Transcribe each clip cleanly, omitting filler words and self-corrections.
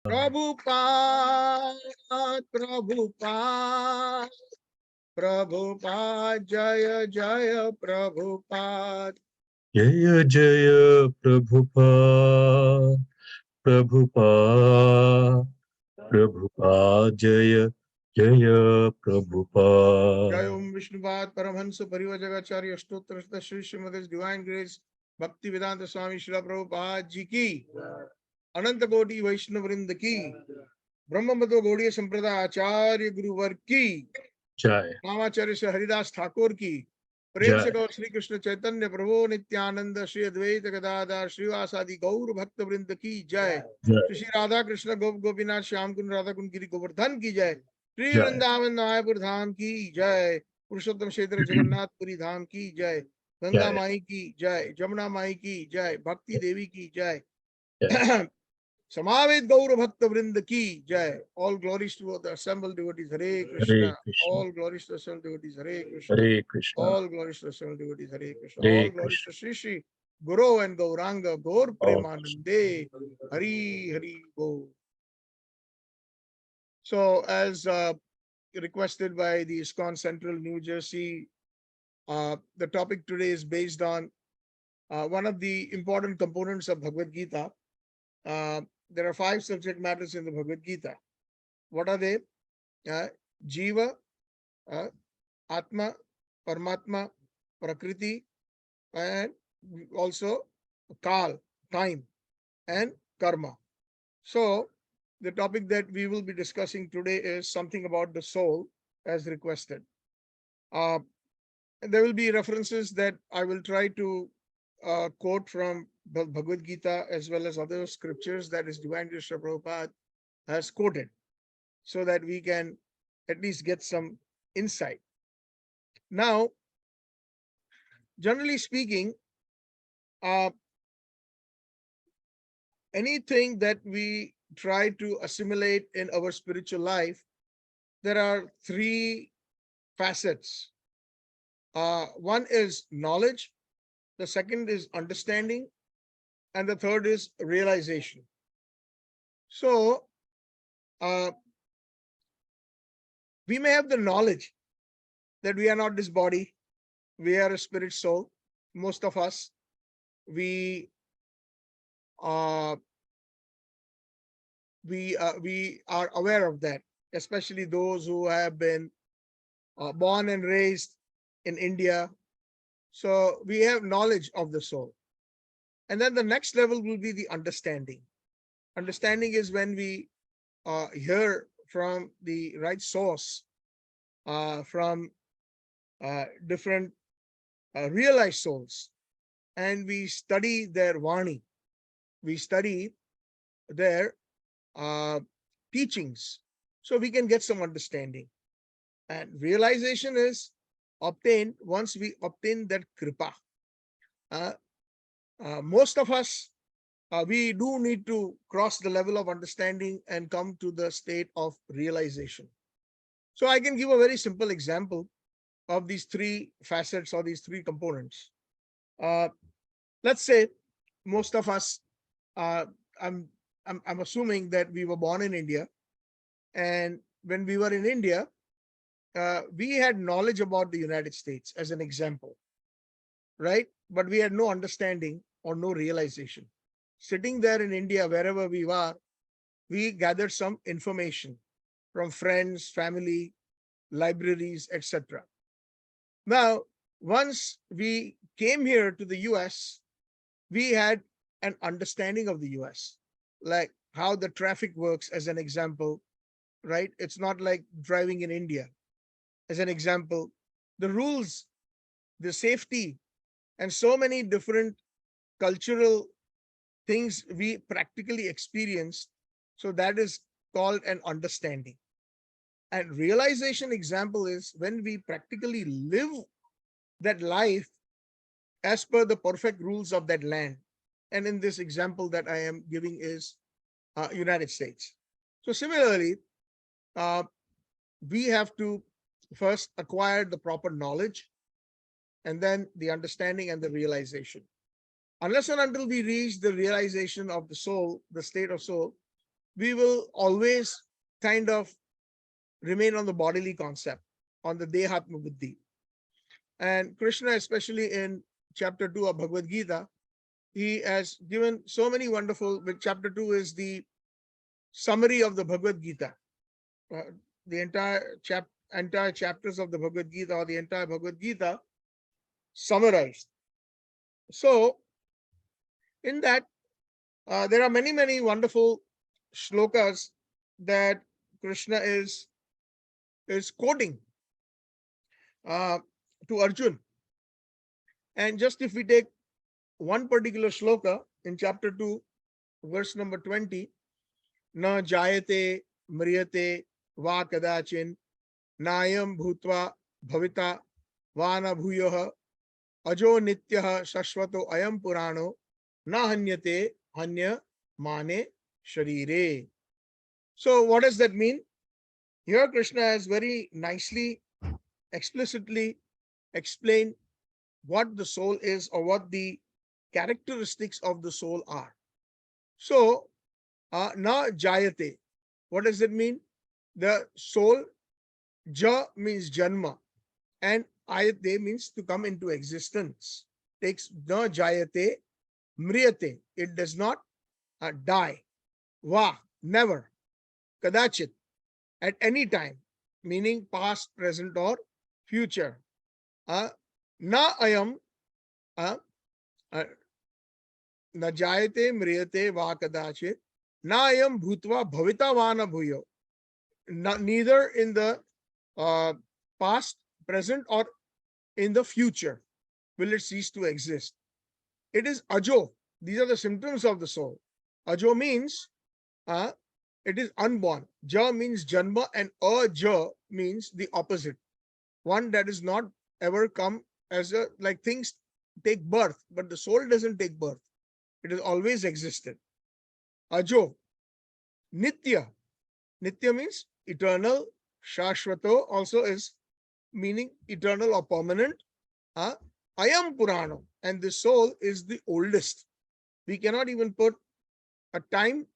Prabhupada, Prabhupada, Prabhupada, Jaya Jaya Prabhupada. Jaya Jaya Prabhupada, Prabhupada, Prabhupada, Jaya Jaya Prabhupada. Jai Om Vishnupad Paramahansa Parivajagacharya Ashtotra Shri Srimad Divine Grace Bhakti Vedanta Swami Srila Prabhupada Ji ki Ananta Koti Vaishnav Vrinda ki Brahma Madhva Gaudiya Sampradaya Acharya Guruvar ki Jai, Ramacharya से हरिदास ठाकुर की प्रेम से Jai, गौ श्री कृष्ण चैतन्य प्रभु नित्यानंद श्री अद्वैत गदाधर श्रीवासादि गौर भक्त वृंद की जय। Jai, Shri Radha Krishna गोप गोपीनाथ श्याम कुंड राधा कुंड गिरी गोवर्धन की जय। श्री Jai, वृंदावन मायापुर धाम की जय। पुरुषोत्तम क्षेत्र जगन्नाथपुरी धाम की जय। गंगा Jai, माई की जय, जमुना माई की जय, भक्ति देवी की जय। Jai. Samaved Gaura Bhakta Vrinda ki jai. All glories to the assembled devotees. Hare Hare Krishna. Krishna, All glories to the assembled devotees. Hare Krishna. Hare Krishna, All glories to the assembled devotees. Hare Krishna. Hare All glories Krishna. to Sri Sri Guru and Gauranga Gaur All Premanande. Hari Hari Go. So, as requested by the Iskcon Central New Jersey, the topic today is based on one of the important components of Bhagavad Gita. There are 5 subject matters in the Bhagavad Gita. What are they? Jiva, Atma, Paramatma, Prakriti, and also Kal, time, and Karma. So, the topic that we will be discussing today is something about the soul as requested. There will be references that I will try to quote from the Bhagavad Gita as well as other scriptures that is Divine Krishna Prabhupada has quoted, so that we can at least get some insight. Now, generally speaking, uh, anything that we try to assimilate in our spiritual life, there are 3 facets. One is knowledge, the second is understanding, and the third is realization. So, uh, we may have the knowledge that we are not this body, we are a spirit soul. Most of us, we uh, we are aware of that, especially those who have been born and raised in India. So we have knowledge of the soul. And then the next level will be the understanding. Understanding is when we hear from the right source, from different realized souls, and we study their Vani, we study their uh, teachings, so we can get some understanding. And realization is obtained once we obtain that kripa. Uh, most of us, we do need to cross the level of understanding and come to the state of realization. So I can give a very simple example of these 3 facets or these 3 components. Uh, let's say most of us, uh, I'm, I'm assuming that we were born in India, and when we were in India, we had knowledge about the United States as an example, right? But we had no understanding or no realization. Sitting there in India, wherever we were, we gathered some information from friends, family, libraries, etc. Now, once we came here to the US, we had an understanding of the US, like how the traffic works, as an example, right? It's not like driving in India, as an example. The rules, the safety, and so many different cultural things we practically experienced. So that is called an understanding. And realization example is when we practically live that life as per the perfect rules of that land. And in this example that I am giving is United States. So similarly, uh, we have to first acquire the proper knowledge and then the understanding and the realization. Unless and until we reach the realization of the soul, the state of soul, we will always kind of remain on the bodily concept, on the Dehatma Buddhi. And Krishna, especially in chapter 2 of Bhagavad Gita, he has given so many wonderful, chapter 2 is the summary of the Bhagavad Gita. The entire chapters of the Bhagavad Gita, or the entire Bhagavad Gita summarized. So in that, there are many wonderful shlokas that Krishna is quoting uh, to Arjun. And just if we take one particular shloka in chapter 2, verse number 20, na jayate mriyate va kadachin nayam bhutva bhavita vana bhuyoh ajo nityah shashvato ayam purano na hanyate hanya mane sharire. So what does that mean? Here Krishna has very nicely, explicitly explained what the soul is, or what the characteristics of the soul are. So, na jayate, what does it mean? The soul, ja means janma, and ayate means to come into existence. Takes na jayate, mriyate, it does not die. Va, never. Kadachit, at any time, meaning past, present, or future. Na ayam, uh, uh, na jayate mriyate va kadachit, na ayam bhutva bhavita vana bhuyo. Neither in the past, present, or in the future will it cease to exist. It is ajo. These are the symptoms of the soul. Ajo means it is unborn. Ja means janma, and aja means the opposite. One that is not ever come as a, like things take birth, but the soul doesn't take birth. It has always existed. Ajo. Nitya. Nitya means eternal. Shashvato also is meaning eternal or permanent. Ayam Purano. And the soul is the oldest. We cannot even put a time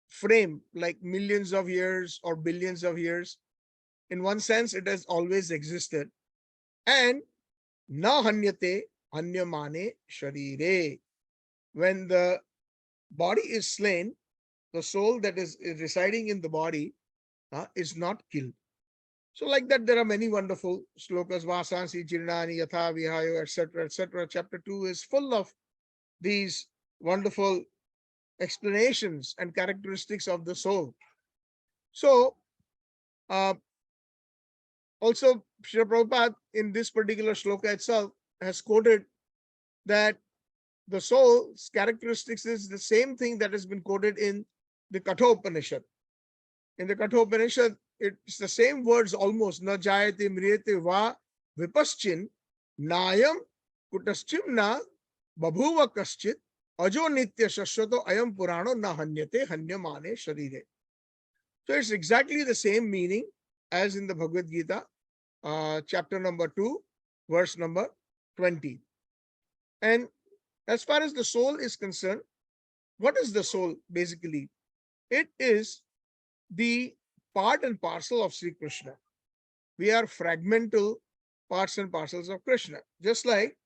frame like millions of years or billions of years. In one sense, it has always existed. And na hanyate hanyamane sharire. When the body is slain, the soul that is residing in the body is not killed. So like that, there are many wonderful slokas, vasansi, jirnani, yatha, vihayo, etc., etc. Chapter 2 is full of these wonderful explanations and characteristics of the soul. So, also, Srila Prabhupada in this particular shloka itself has quoted that the soul's characteristics is the same thing that has been quoted in the Kathopanishad. In the Kathopanishad, it's the same words almost. Na jayate mriyate va vipaschin nayam kutaschim na babhuva kaschit ajo nitya shashwato ayam purano na hanyate hanyamane sharire. So it's exactly the same meaning as in the Bhagavad Gita, chapter number 2, verse number 20. And as far as the soul is concerned, what is the soul basically? It is the part and parcel of Sri Krishna. We are fragmental parts and parcels of Krishna, just like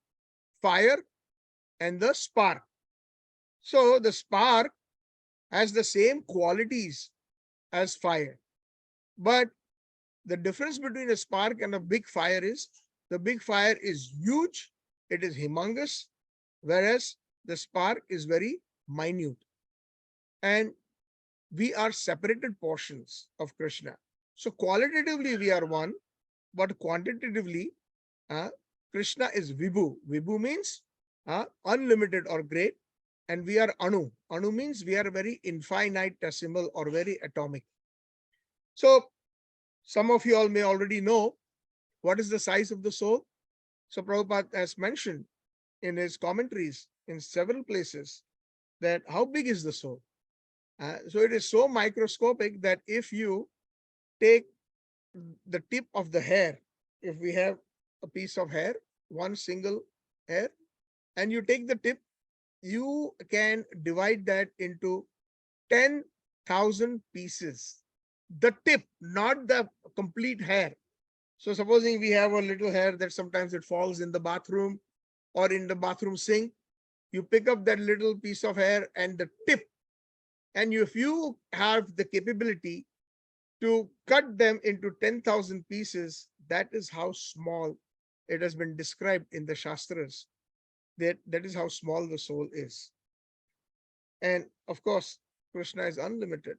fire and the spark. So the spark has the same qualities as fire. But the difference between a spark and a big fire is the big fire is huge, it is humongous, whereas the spark is very minute. And we are separated portions of Krishna. So qualitatively we are one, but quantitatively Krishna is Vibhu. Vibhu means unlimited or great, and we are Anu. Anu means we are very infinitesimal or very atomic. So some of you all may already know what is the size of the soul. So Prabhupada has mentioned in his commentaries in several places that how big is the soul. So it is so microscopic that if you take the tip of the hair, if we have a piece of hair, one single hair, and you take the tip, you can divide that into 10 10,000 pieces. The tip, not the complete hair. So supposing we have a little hair that sometimes it falls in the bathroom or in the bathroom sink, you pick up that little piece of hair and the tip, and if you have the capability to cut them into 10,000 pieces, that is how small it has been described in the Shastras. That is how small the soul is. And of course, Krishna is unlimited.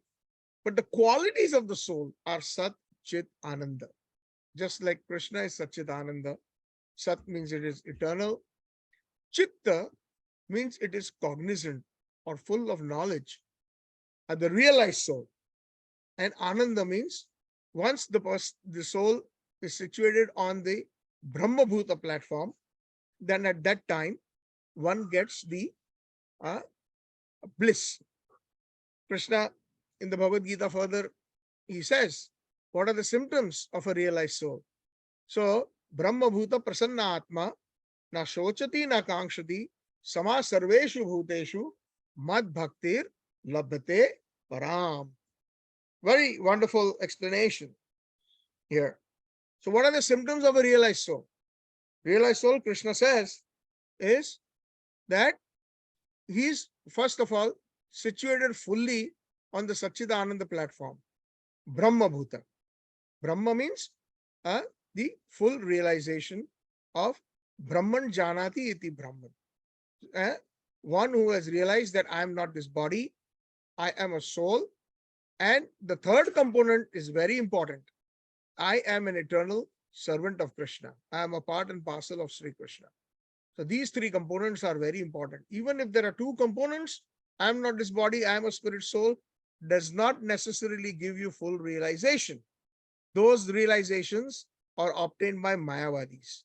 But the qualities of the soul are Sat, Chit, Ananda. Just like Krishna is Satchitananda, Sat means it is eternal. Chitta means it is cognizant or full of knowledge, the realized soul. And Ananda means once the soul is situated on the Brahma Bhuta platform, then at that time one gets the uh, bliss. Krishna in the Bhagavad Gita further he says, what are the symptoms of a realized soul? So Brahma Bhuta Prasanna Atma na shochati na kankshati sama sarveshu bhuteshu mad bhaktir labhate param. Very wonderful explanation here. So what are the symptoms of a realized soul? Realized soul, Krishna says, is that he is first of all situated fully on the Satchitananda platform, Brahma Bhuta. Brahma means the full realization of Brahman Janati iti Brahman. One who has realized that I am not this body, I am a soul. And the third component is very important. I am an eternal servant of Krishna. I am a part and parcel of Sri Krishna. So these three components are very important. Even if there are two components, I am not this body, I am a spirit soul, does not necessarily give you full realization. Those realizations are obtained by Mayavadis.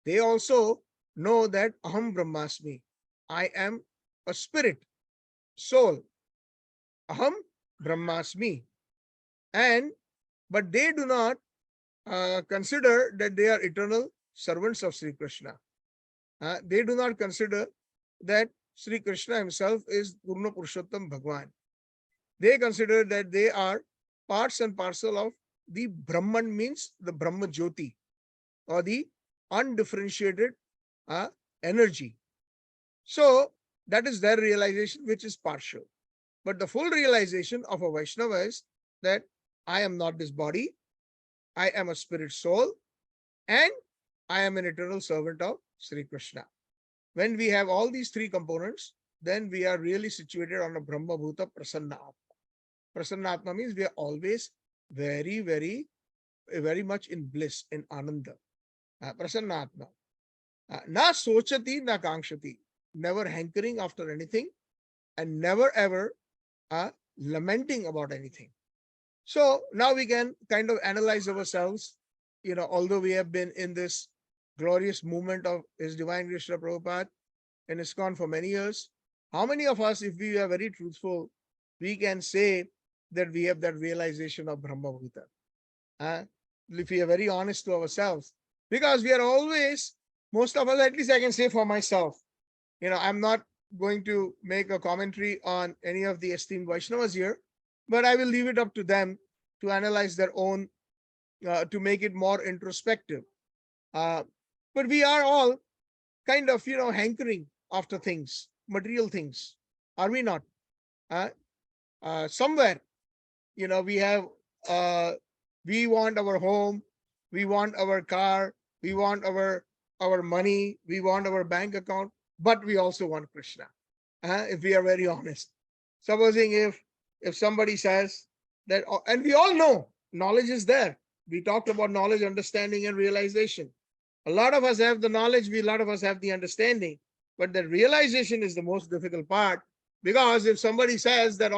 They also know that Aham Brahmasmi, I am a spirit, soul. Aham Brahmasmi. But they do not consider that they are eternal servants of Sri Krishna. They do not consider that Sri Krishna himself is Purna Purushottam Bhagwan. They consider that they are parts and parcel of the Brahman, means the Brahma Jyoti, or the undifferentiated energy. So that is their realization, which is partial. But the full realization of a Vaishnava is that I am not this body, I am a spirit soul, and I am an eternal servant of Sri Krishna. When we have all these three components, then we are really situated on a Brahma Bhuta Prasanna Atma. Prasanna Atma means we are always very, very, very much in bliss, in Ananda. Prasanna Atma. Na sochati, na kankshati. Never hankering after anything and never ever lamenting about anything. So now we can kind of analyze ourselves, although we have been in this glorious movement of His Divine Grace Srila Prabhupada in Iskcon for many years. How many of us, if we are very truthful, we can say that we have that realization of Brahma Bhuta? If we are very honest to ourselves, because we are always, most of us, at least I can say for myself, I'm not going to make a commentary on any of the esteemed Vaishnavas here, but I will leave it up to them to analyze their own, to make it more introspective. But we are all kind of, hankering after things, material things. Are we not? Somewhere, we have, we want our home, we want our car, we want our money, we want our bank account, but we also want Krishna. If we are very honest, supposing if somebody says that, and we all know knowledge is there. We talked about knowledge, understanding, and realization. A lot of us have the knowledge, a lot of us have the understanding, but the realization is the most difficult part. Because if somebody says that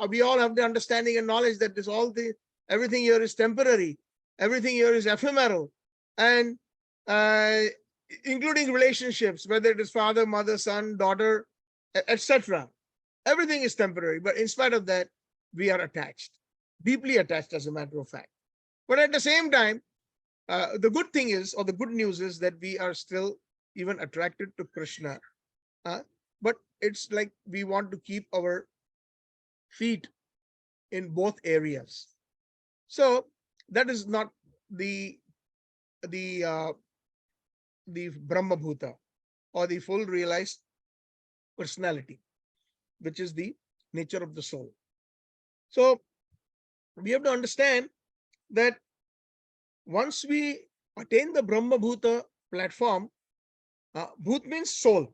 we all have the understanding and knowledge that everything here is temporary, everything here is ephemeral, and including relationships, whether it is father, mother, son, daughter, etc. Everything is temporary, but in spite of that, we are attached, deeply attached, as a matter of fact. But at the same time, the good thing is, or the good news is, that we are still even attracted to Krishna. But it's like we want to keep our feet in both areas. So that is not the the uh, the Brahma Bhuta, or the full realized personality, which is the nature of the soul. So we have to understand that once we attain the Brahma Bhuta platform, Bhut means soul.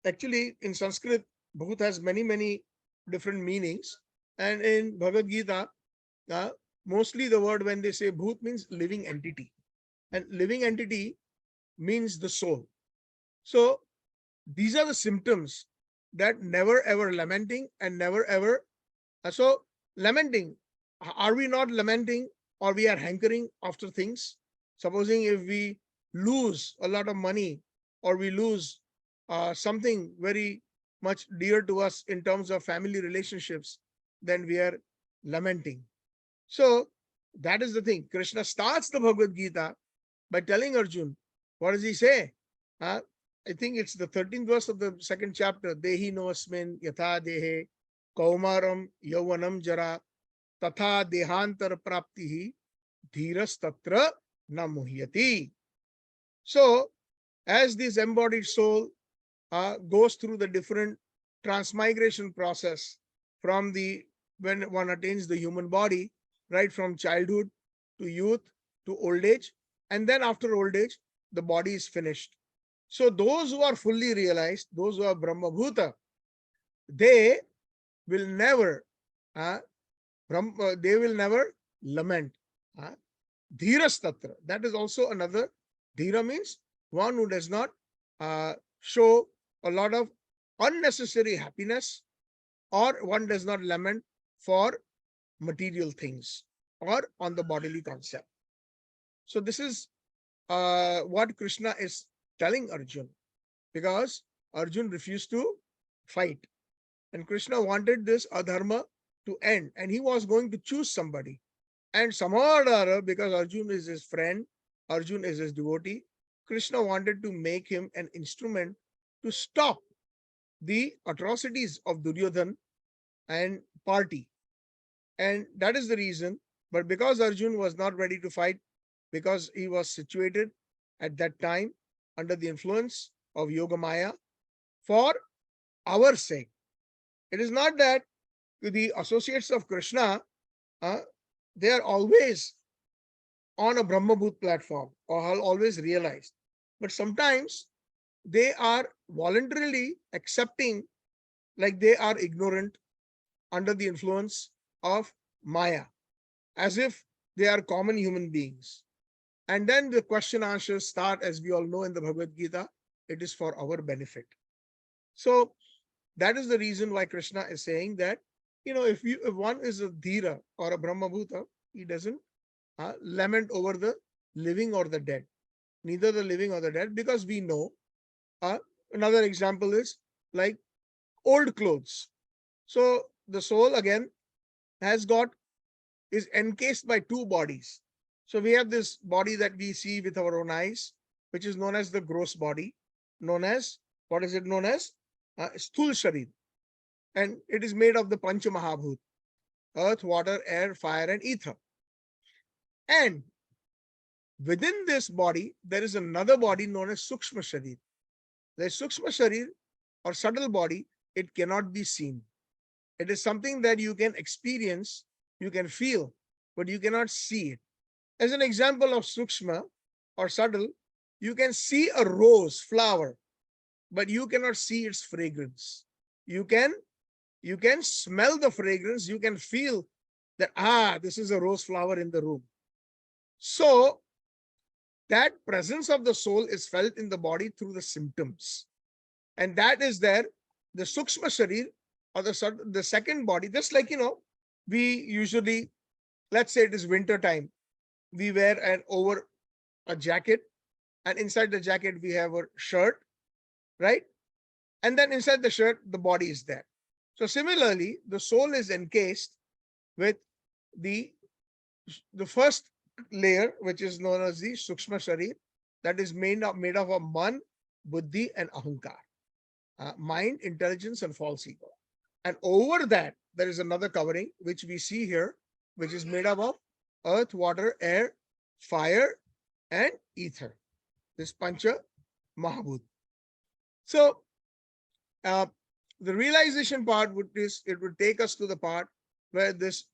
Actually, in Sanskrit, Bhut has many different meanings. And in Bhagavad Gita, uh, mostly the word when they say Bhut means living entity. And living entity means the soul. So these are the symptoms that never ever lamenting and never ever. So lamenting, are we not lamenting, or we are hankering after things? Supposing if we lose a lot of money, or we lose something very much dear to us in terms of family relationships, then we are lamenting. So that is the thing. Krishna starts the Bhagavad Gita by telling Arjun, what does he say? Uh, I think it's the 13th verse of the second chapter. Dehi no asmin yatha dehe kaumaram yauvanam jara tatha dehantar praptihi dhiras tatra na muhyati. So, as this embodied soul goes through the different transmigration process from the when one attains the human body, right from childhood to youth to old age, and then after old age, the body is finished. So those who are fully realized, those who are Brahma Bhuta, they will never, uh, they will never lament. Uh, Dhiras Tatra. That is also another. Dhira means one who does not show a lot of unnecessary happiness, or one does not lament for material things or on the bodily concept. So this is what Krishna is telling Arjun, because Arjun refused to fight, and Krishna wanted this adharma to end, and he was going to choose somebody. And somehow or other, because Arjun is his friend, Arjun is his devotee, Krishna wanted to make him an instrument to stop the atrocities of Duryodhan and party. And that is the reason. But because Arjun was not ready to fight, because he was situated at that time under the influence of Yoga Maya, for our sake. It is not that the associates of Krishna, uh, they are always on a Brahmabhut platform, or are always realized. But sometimes they are voluntarily accepting, like they are ignorant under the influence of Maya, as if they are common human beings. And then the question answers start, as we all know in the Bhagavad Gita, it is for our benefit. So that is the reason why Krishna is saying that, if one is a Dhira or a Brahmabhuta, he doesn't lament over the living or the dead, neither the living or the dead, because we know. Uh, Another example is like old clothes. So the soul again is encased by two bodies. So we have this body that we see with our own eyes, which is known as the gross body, known as, what is it known as? Sthul Sharir. And it is made of the Pancha Mahabhut, earth, water, air, fire, and ether. And within this body, there is another body known as Sukshma Sharir. The Sukshma Sharir, or subtle body, it cannot be seen. It is something that you can experience, you can feel, but you cannot see it. As an example of Sukshma or subtle, you can see a rose flower, but you cannot see its fragrance. You can smell the fragrance, you can feel that, this is a rose flower in the room. So that presence of the soul is felt in the body through the symptoms. And that is there, the Sukshma Sharir, or the second body, just like, we usually, let's say it is winter time, we wear over a jacket, and inside the jacket we have a shirt, right? And then inside the shirt, the body is there. So similarly, the soul is encased with the first layer, which is known as the Sukshma Sharir, that is made of a man, buddhi, and ahankar, mind, intelligence, and false ego. And over that, there is another covering which we see here, which is made up of earth, water, air, fire, and ether. This Pancha Mahabhut. So uh, the realization part would take us to the part where this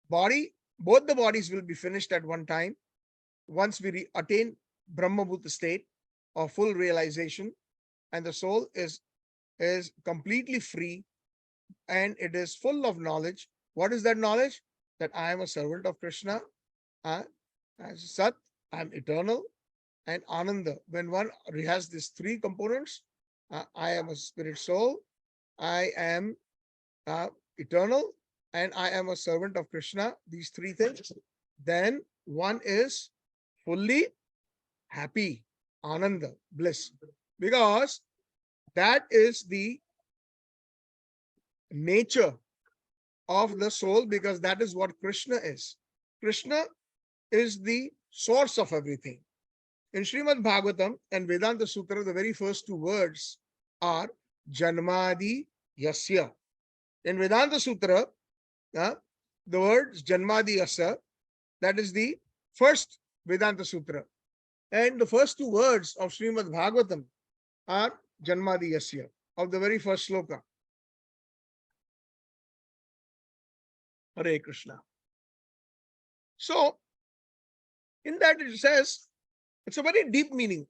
body, both the bodies will be finished at one time once we attain Brahmabhuta state of full realization, and the soul is completely free and it is full of knowledge. What is that knowledge? That I am a servant of Krishna, uh, as Sat, I am eternal, and Ananda. When one has these three components, I am a spirit soul, I am eternal, and I am a servant of Krishna, these three things, then one is fully happy, Ananda, bliss, because that is the nature of the soul, because that is what Krishna is. Krishna is the source of everything. In Srimad Bhagavatam and Vedanta Sutra, the very first two words are Janmadi Yasya. In Vedanta Sutra, the words Janmadi Yasya, that is the first Vedanta Sutra. And the first two words of Srimad Bhagavatam are Janmadi Yasya, of the very first sloka. Hare Krishna. So, in that it says, it's a very deep meaning.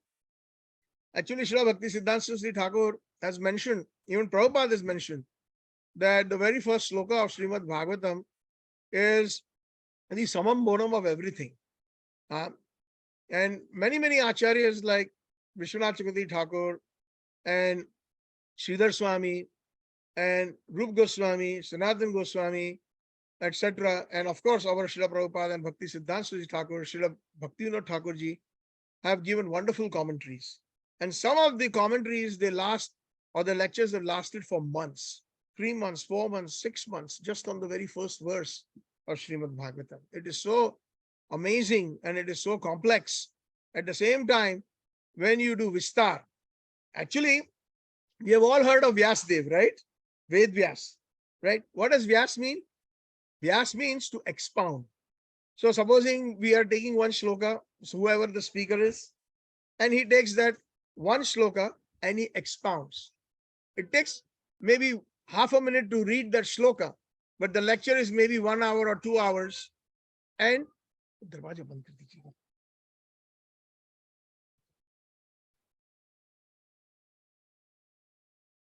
Actually, Srila Bhakti Siddhanta Sri Thakur has mentioned, even Prabhupada has mentioned, that the very first sloka of Srimad Bhagavatam is the summum bonum of everything. And many acharyas like Vishwanath Chakravarti Thakur and Sridhar Swami and Rup Goswami, Sanatan Goswami, etc. And of course, our Srila Prabhupada and Bhakti Siddhanta Sri Thakur, Srila Bhaktivinoda Thakur ji have given wonderful commentaries. And some of the commentaries, they last, or the lectures have lasted for months, 3 months, 4 months, 6 months, just on the very first verse of Srimad Bhagavatam. It is so amazing and it is so complex. At the same time, when you do Vistar, actually, we have all heard of Vyasdev, right? Ved Vyas, right? What does Vyas mean? Vyas means to expound. So supposing we are taking one shloka, so whoever the speaker is, and he takes that one shloka and he expounds. It takes maybe half a minute to read that shloka, but the lecture is maybe 1 hour or 2 hours. And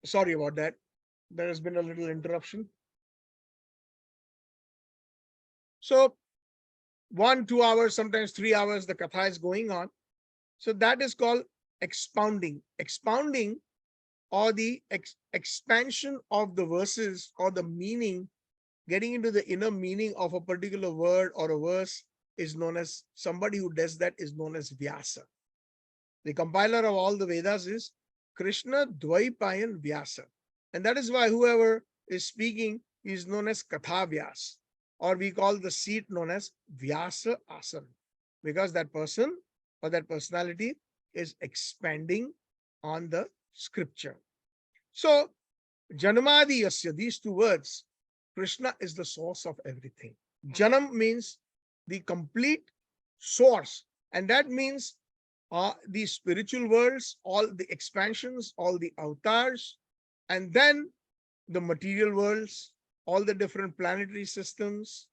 sorry about that. There has been a little interruption. So 1, 2 hours, sometimes 3 hours, the katha is going on. So that is called expounding. Expounding, or the expansion of the verses or the meaning, getting into the inner meaning of a particular word or a verse, is known as, somebody who does that is known as Vyasa. The compiler of all the Vedas is Krishna Dvaipayan Vyasa. And that is why whoever is speaking is known as Katha Vyas, or we call the seat known as Vyasa Asana, because that person or that personality is expanding on the scripture. So, Janmadi Yasya, these two words, Krishna is the source of everything. Janam means the complete source, and that means the spiritual worlds, all the expansions, all the avatars, and then the material worlds, all the different planetary systems,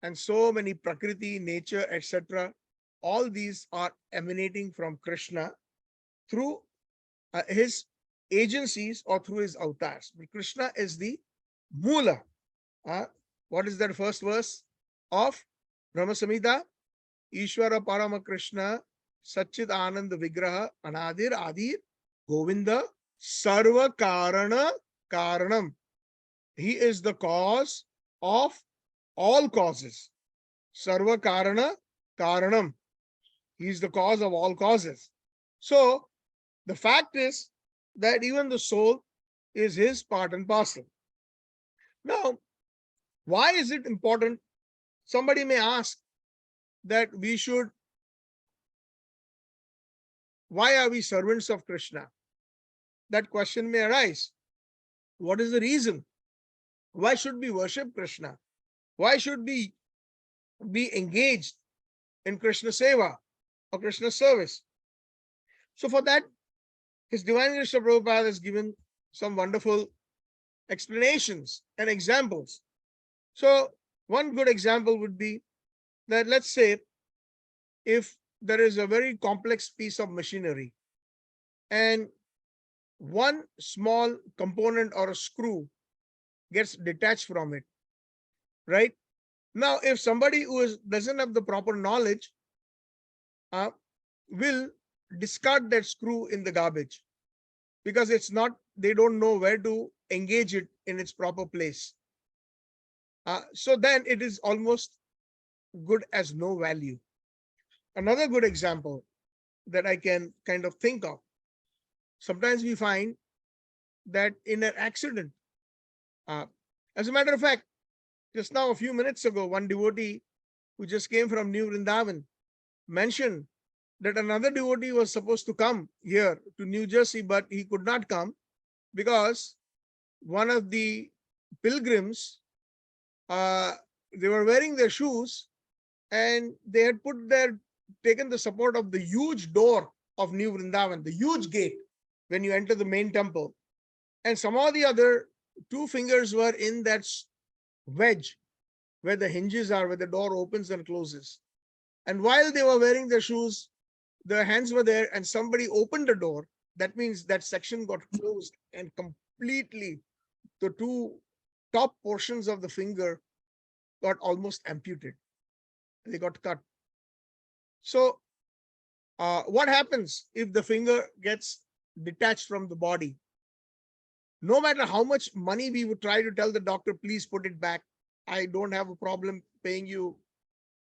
and so many Prakriti, nature, etc. All these are emanating from Krishna through his agencies or through his avatars. But Krishna is the Mula. What is that first verse of Brahma Samhita? Ishvara Parama Krishna Satchitananda Vigraha Anadir Adir Govinda Sarva Karana Karanam. He is the cause of all causes. Sarva Karana Karanam. He is the cause of all causes. So the fact is that even the soul is his part and parcel. Now, why is it important? Somebody may ask that why are we servants of Krishna? That question may arise. What is the reason? Why should we worship Krishna? Why should we be engaged in Krishna Seva or Krishna service? So for that, His Divine Krishna Prabhupada has given some wonderful explanations and examples. So one good example would be that, let's say, if there is a very complex piece of machinery and one small component or a screw gets detached from it, right? Now, if somebody doesn't have the proper knowledge, uh, will discard that screw in the garbage because they don't know where to engage it in its proper place. So then it is almost good as no value. Another good example that I can kind of think of, sometimes we find that in an accident, uh, as a matter of fact, just now, a few minutes ago, one devotee who just came from New Vrindavan mentioned that another devotee was supposed to come here to New Jersey, but he could not come because one of the pilgrims, they were wearing their shoes and they had taken the support of the huge door of New Vrindavan, the huge gate when you enter the main temple. And somehow or the other, two fingers were in that wedge where the hinges are, where the door opens and closes. And while they were wearing their shoes, their hands were there and somebody opened the door. That means that section got closed and completely the two top portions of the finger got almost amputated. They got cut. So what happens if the finger gets detached from the body? No matter how much money we would try to tell the doctor, please put it back. I don't have a problem paying you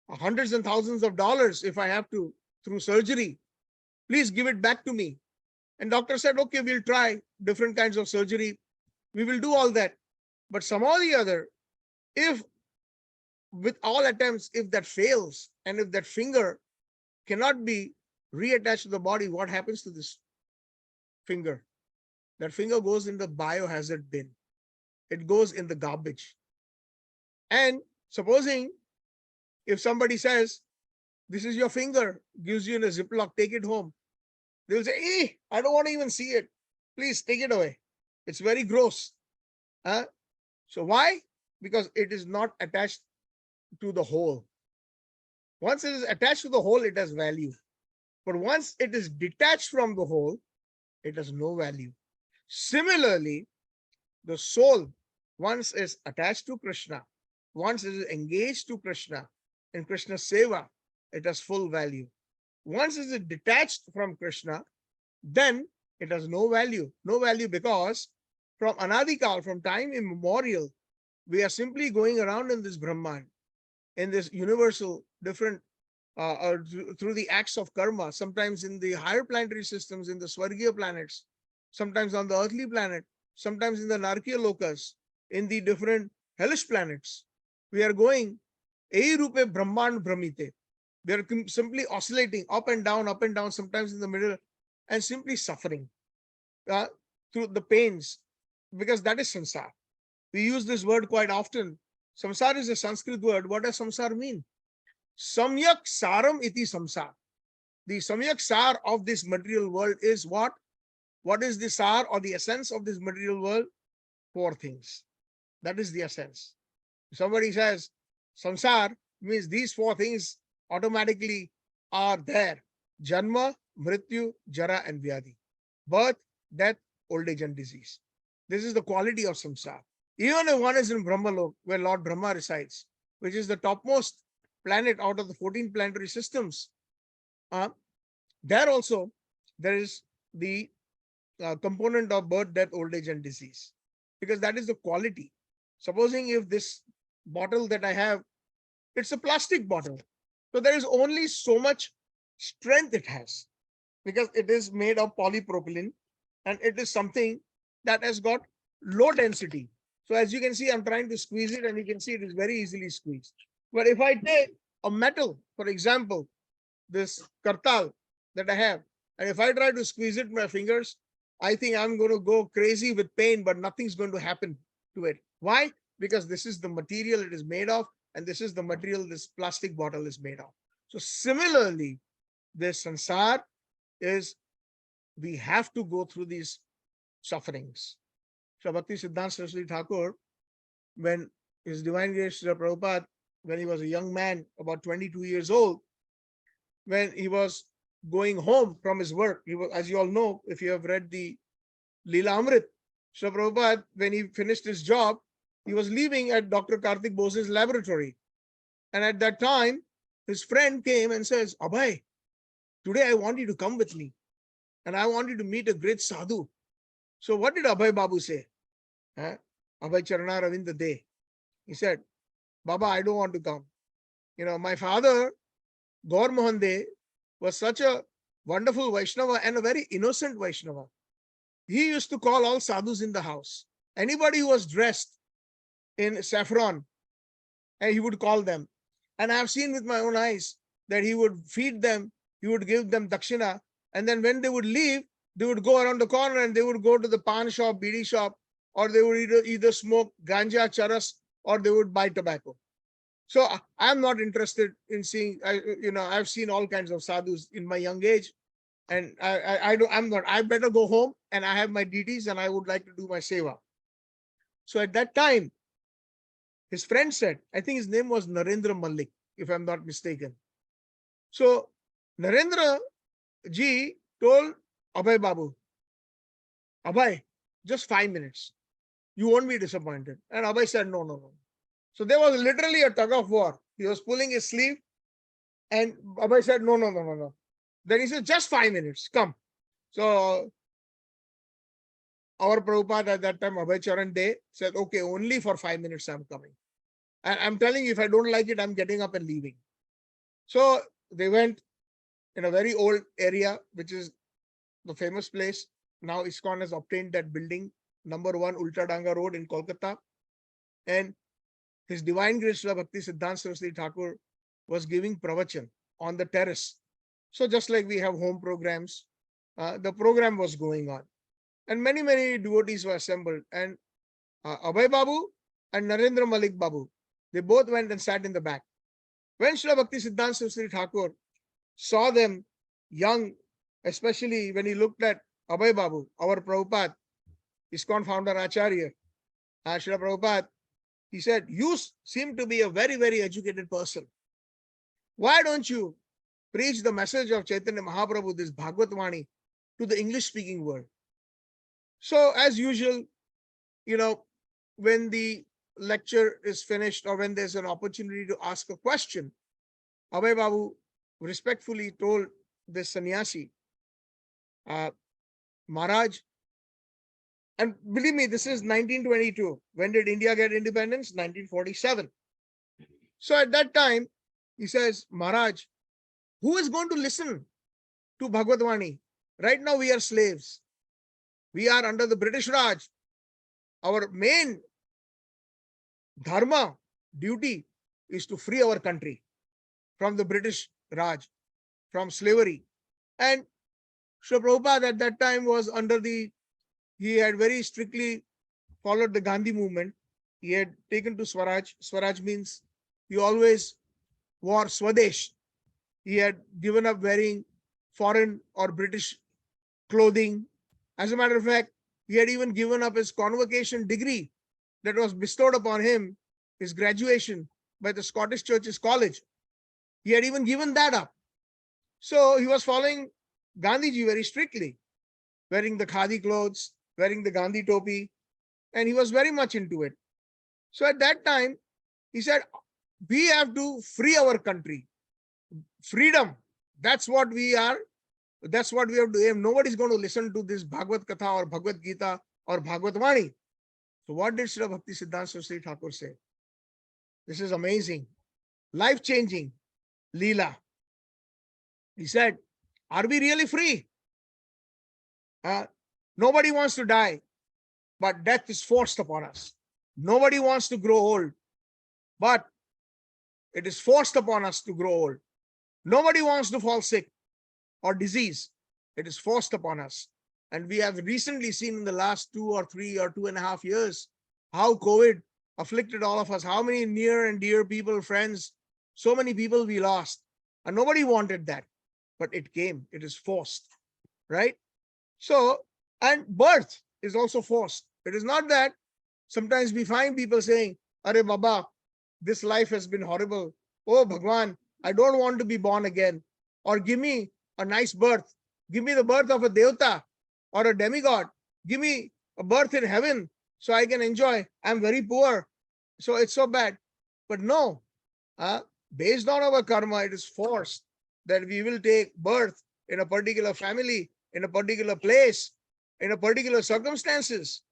hundreds and thousands of dollars if I have to through surgery. Please give it back to me. And doctor said, okay, we'll try different kinds of surgery. We will do all that. But somehow or the other, if with all attempts, if that fails and if that finger cannot be reattached to the body, what happens to this finger? That finger goes in the biohazard bin. It goes in the garbage. And supposing if somebody says, this is your finger, gives you in a Ziploc, take it home. They will say, I don't want to even see it. Please take it away. It's very gross. So why? Because it is not attached to the whole. Once it is attached to the whole, it has value. But once it is detached from the whole, it has no value. Similarly, the soul, once is attached to Krishna, once it is engaged to Krishna in Krishna Seva, it has full value. Once it is detached from Krishna, then it has no value. No value because from Anadikal, from time immemorial, we are simply going around in this Brahman, in this universal different, through the acts of karma, sometimes in the higher planetary systems, in the Swargiya planets, sometimes on the earthly planet, sometimes in the Narkiya lokas, in the different hellish planets. We are going, Ei Rupe Brahman Brahmite. We are simply oscillating up and down, sometimes in the middle, and simply suffering through the pains, because that is samsara. We use this word quite often. Samsara is a Sanskrit word. What does samsara mean? Samyak saram iti samsara. The samyak sar of this material world is what? What is the sar or the essence of this material world? Four things. That is the essence. Somebody says samsara means these four things automatically are there. Janma, Mrityu, Jara, and Vyadi. Birth, death, old age, and disease. This is the quality of samsara. Even if one is in Brahmalok, where Lord Brahma resides, which is the topmost planet out of the 14 planetary systems, there also there is the component of birth, death, old age, and disease, because that is the quality. Supposing if this bottle that I have, it's a plastic bottle, so there is only so much strength it has, because it is made of polypropylene and it is something that has got low density. So as you can see, I'm trying to squeeze it and you can see it is very easily squeezed. But if I take a metal, for example, this kartal that I have, and if I try to squeeze it with my fingers, I think I'm going to go crazy with pain, but nothing's going to happen to it. Why? because this is the material it is made of, and this is the material this plastic bottle is made of. So similarly, this sansar is, we have to go through these sufferings. So Bhakti Siddhanta Saraswati Thakur, when His Divine Grace Srila Prabhupada, when he was a young man, about 22 years old, when he was going home from his work, he was, as you all know, if you have read the Leela Amrit, Srila Prabhupada, when he finished his job, he was leaving at Dr. Karthik Bose's laboratory. And at that time, his friend came and says, Abhay, today I want you to come with me. And I want you to meet a great sadhu. So what did Abhay Babu say? Abhay Charana Ravinda De. He said, Baba, I don't want to come. My father, Gaur Mohan De, was such a wonderful Vaishnava and a very innocent Vaishnava. He used to call all sadhus in the house. Anybody who was dressed in saffron, and he would call them. And I have seen with my own eyes that he would feed them, he would give them dakshina, and then when they would leave, they would go around the corner and they would go to the pan shop, bidi shop, or they would either smoke ganja, charas, or they would buy tobacco. So I'm not interested in seeing, I've seen all kinds of sadhus in my young age, and I'm not. I better go home, and I have my duties, and I would like to do my seva. So at that time, his friend said, I think his name was Narendra Malik, if I'm not mistaken. So Narendra ji told Abhay Babu, Abhay, just 5 minutes. You won't be disappointed. And Abhay said, no. So there was literally a tug of war. He was pulling his sleeve, and Abhay said, no. Then he said, just 5 minutes, come. So our Prabhupada at that time, Abhay Charan De, said, okay, only for 5 minutes I'm coming. And I'm telling you, if I don't like it, I'm getting up and leaving. So they went in a very old area, which is the famous place. Now Iskcon has obtained that building, number 1 Ulta Danga Road in Kolkata. And His Divine Grace Srila Bhakti Siddhanta Saraswati Thakur was giving pravachan on the terrace. So just like we have home programs, the program was going on. And many devotees were assembled. And Abhay Babu and Narendra Malik Babu, they both went and sat in the back. When Srila Bhakti Siddhanta Saraswati Thakur saw them young, especially when he looked at Abhay Babu, our Prabhupada, Iskcon founder Acharya, Srila Prabhupada, he said, you seem to be a very educated person. Why don't you preach the message of Chaitanya Mahaprabhu, this Bhagavad Vani, to the English-speaking world? So as usual, when the lecture is finished or when there's an opportunity to ask a question, Abhay Babu respectfully told this sannyasi, Maharaj, and believe me, this is 1922. When did India get independence? 1947. So at that time, he says, Maharaj, who is going to listen to Bhagavad Vani? Right now we are slaves. We are under the British Raj. Our main dharma, duty, is to free our country from the British Raj, from slavery. And Srila Prabhupada at that time was he had very strictly followed the Gandhi movement. He had taken to Swaraj. Swaraj means he always wore Swadesh. He had given up wearing foreign or British clothing. As a matter of fact, he had even given up his convocation degree that was bestowed upon him, his graduation by the Scottish Churches College. He had even given that up. So he was following Gandhiji very strictly, wearing the khadi clothes, wearing the Gandhi topi, and he was very much into it. So at that time, he said, we have to free our country. Freedom, that's what we are. That's what we have to aim. Nobody's going to listen to this Bhagavad Katha or Bhagavad Gita or Bhagavad Vani. So what did Srila Bhakti Siddhanta Saraswati Thakur say? This is amazing, life-changing Leela. He said, are we really free? Nobody wants to die, but death is forced upon us. Nobody wants to grow old, but it is forced upon us to grow old. Nobody wants to fall sick or disease. It is forced upon us. And we have recently seen in the last 2 or 3 or 2.5 years how COVID afflicted all of us. How many near and dear people, friends, so many people we lost. And nobody wanted that. But it came. It is forced. Right? So, and birth is also forced. It is not that sometimes we find people saying, Are Baba, this life has been horrible. Oh Bhagwan, I don't want to be born again. Or give me a nice birth. Give me the birth of a Devta or a demigod. Give me a birth in heaven so I can enjoy. I'm very poor, so it's so bad. But no, based on our karma, it is forced that we will take birth in a particular family, in a particular place, in a particular circumstances.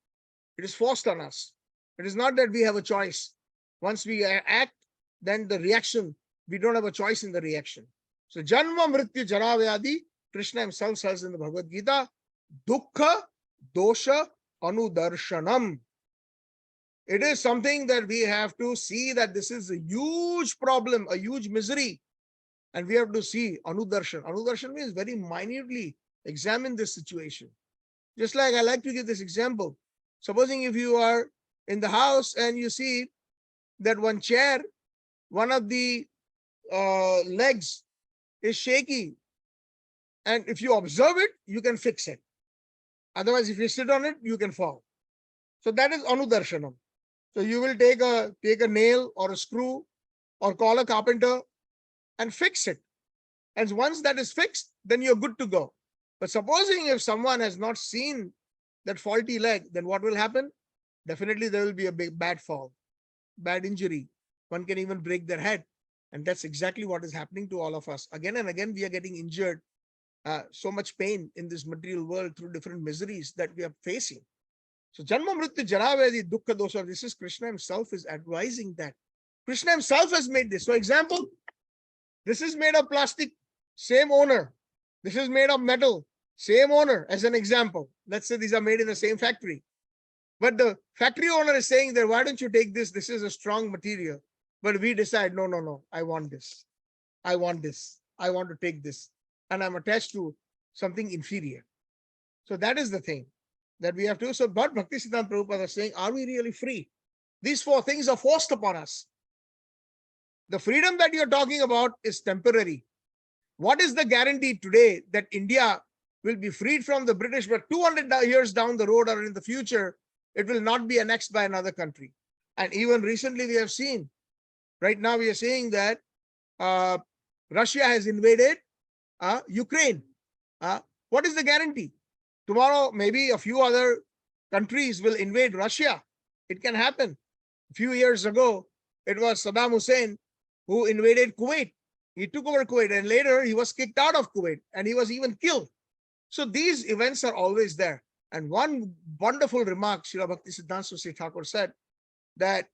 It is forced on us. It is not that we have a choice. Once we act, then the reaction, we don't have a choice in the reaction. So Janma Mrityu Jaravyadi, Krishna himself says in the Bhagavad Gita, Dukkha Dosha Anudarshanam. It is something that we have to see that this is a huge problem, a huge misery. And we have to see Anudarshan. Anudarshan means very minutely examine this situation. Just like I like to give this example. Supposing if you are in the house and you see that one chair, one of the legs is shaky, and if you observe it, you can fix it. Otherwise, if you sit on it, you can fall. So that is Anudarshanam. So you will take a nail or a screw or call a carpenter and fix it. And once that is fixed, then you're good to go. But supposing if someone has not seen that faulty leg, then what will happen? Definitely there will be a bad fall, bad injury. One can even break their head. And that's exactly what is happening to all of us. Again and again, we are getting injured. So much pain in this material world through different miseries that we are facing. So Janma Mrityu Jaravedi Dukkha Dosha, this is Krishna himself is advising that. Krishna himself has made this. So example, this is made of plastic, same owner. This is made of metal, same owner, as an example. Let's say these are made in the same factory. But the factory owner is saying that, why don't you take this? This is a strong material. But we decide, no, I want this. I want this. I want to take this. And I'm attached to something inferior. So that is the thing that we have to. So, but Bhaktisiddhanta Prabhupada is saying, are we really free? These four things are forced upon us. The freedom that you're talking about is temporary. What is the guarantee today that India will be freed from the British, but 200 years down the road or in the future, it will not be annexed by another country? And even recently we have seen, right now we are saying that Russia has invaded Ukraine. What is the guarantee? Tomorrow, maybe a few other countries will invade Russia. It can happen. A few years ago, it was Saddam Hussein who invaded Kuwait. He took over Kuwait, and later he was kicked out of Kuwait, and he was even killed. So these events are always there. And one wonderful remark Srila Bhaktisiddhanta Saraswati Thakur said, that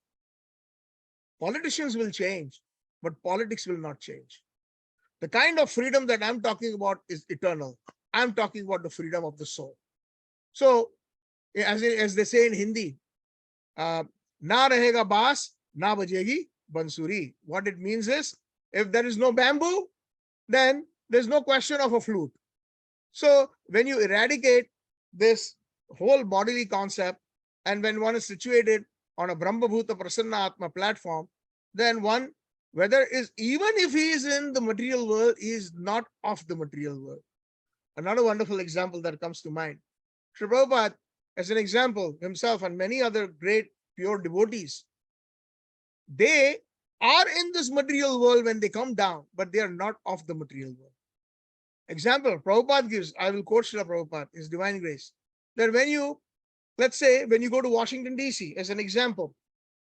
politicians will change, but politics will not change. The kind of freedom that I'm talking about is eternal. I'm talking about the freedom of the soul. So, as they say in Hindi, na rahega baas, na bajegi bansuri. What it means is, if there is no bamboo, then there's no question of a flute. So when you eradicate this whole bodily concept, and when one is situated on a Brahma Bhuta Prasanna Atma platform, then one, whether is, even if he is in the material world, he is not of the material world. Another wonderful example that comes to mind, Sri Prabhupada, as an example, himself and many other great pure devotees, they are in this material world when they come down, but they are not of the material world. Example, Prabhupada gives, I will quote Srila Prabhupada, His Divine Grace, that when you, let's say, when you go to Washington, D.C., as an example,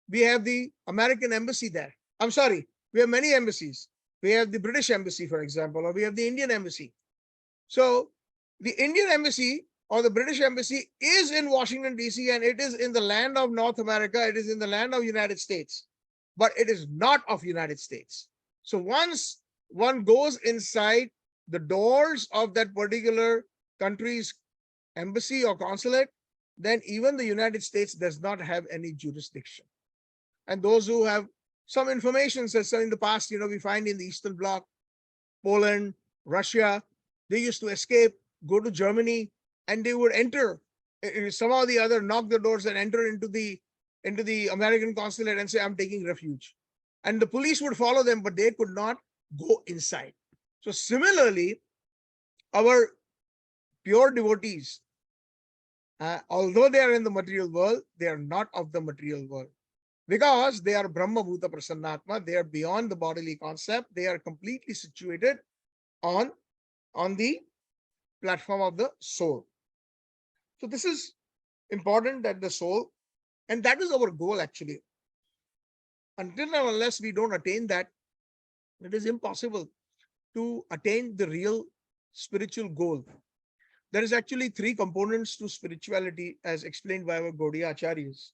we have the American embassy there. I'm sorry, we have many embassies. We have the British embassy, for example, or we have the Indian embassy. So the Indian embassy or the British embassy is in Washington, D.C., and it is in the land of North America. It is in the land of United States, but it is not of United States. So once one goes inside the doors of that particular country's embassy or consulate, then even the United States does not have any jurisdiction. And those who have some information, says so in the past, we find in the Eastern Bloc, Poland, Russia, they used to escape, go to Germany, and they would enter somehow or the other, knock the doors and enter into the into the American consulate and say, I'm taking refuge. And the police would follow them, but they could not go inside. So similarly, our pure devotees, although they are in the material world, they are not of the material world. Because they are Brahma Bhuta Prasannatma, they are beyond the bodily concept, they are completely situated on the platform of the soul. So this is important, that the soul, and that is our goal actually. Until and unless we don't attain that, it is impossible to attain the real spiritual goal. There is actually three components to spirituality as explained by our Gaudiya Acharyas.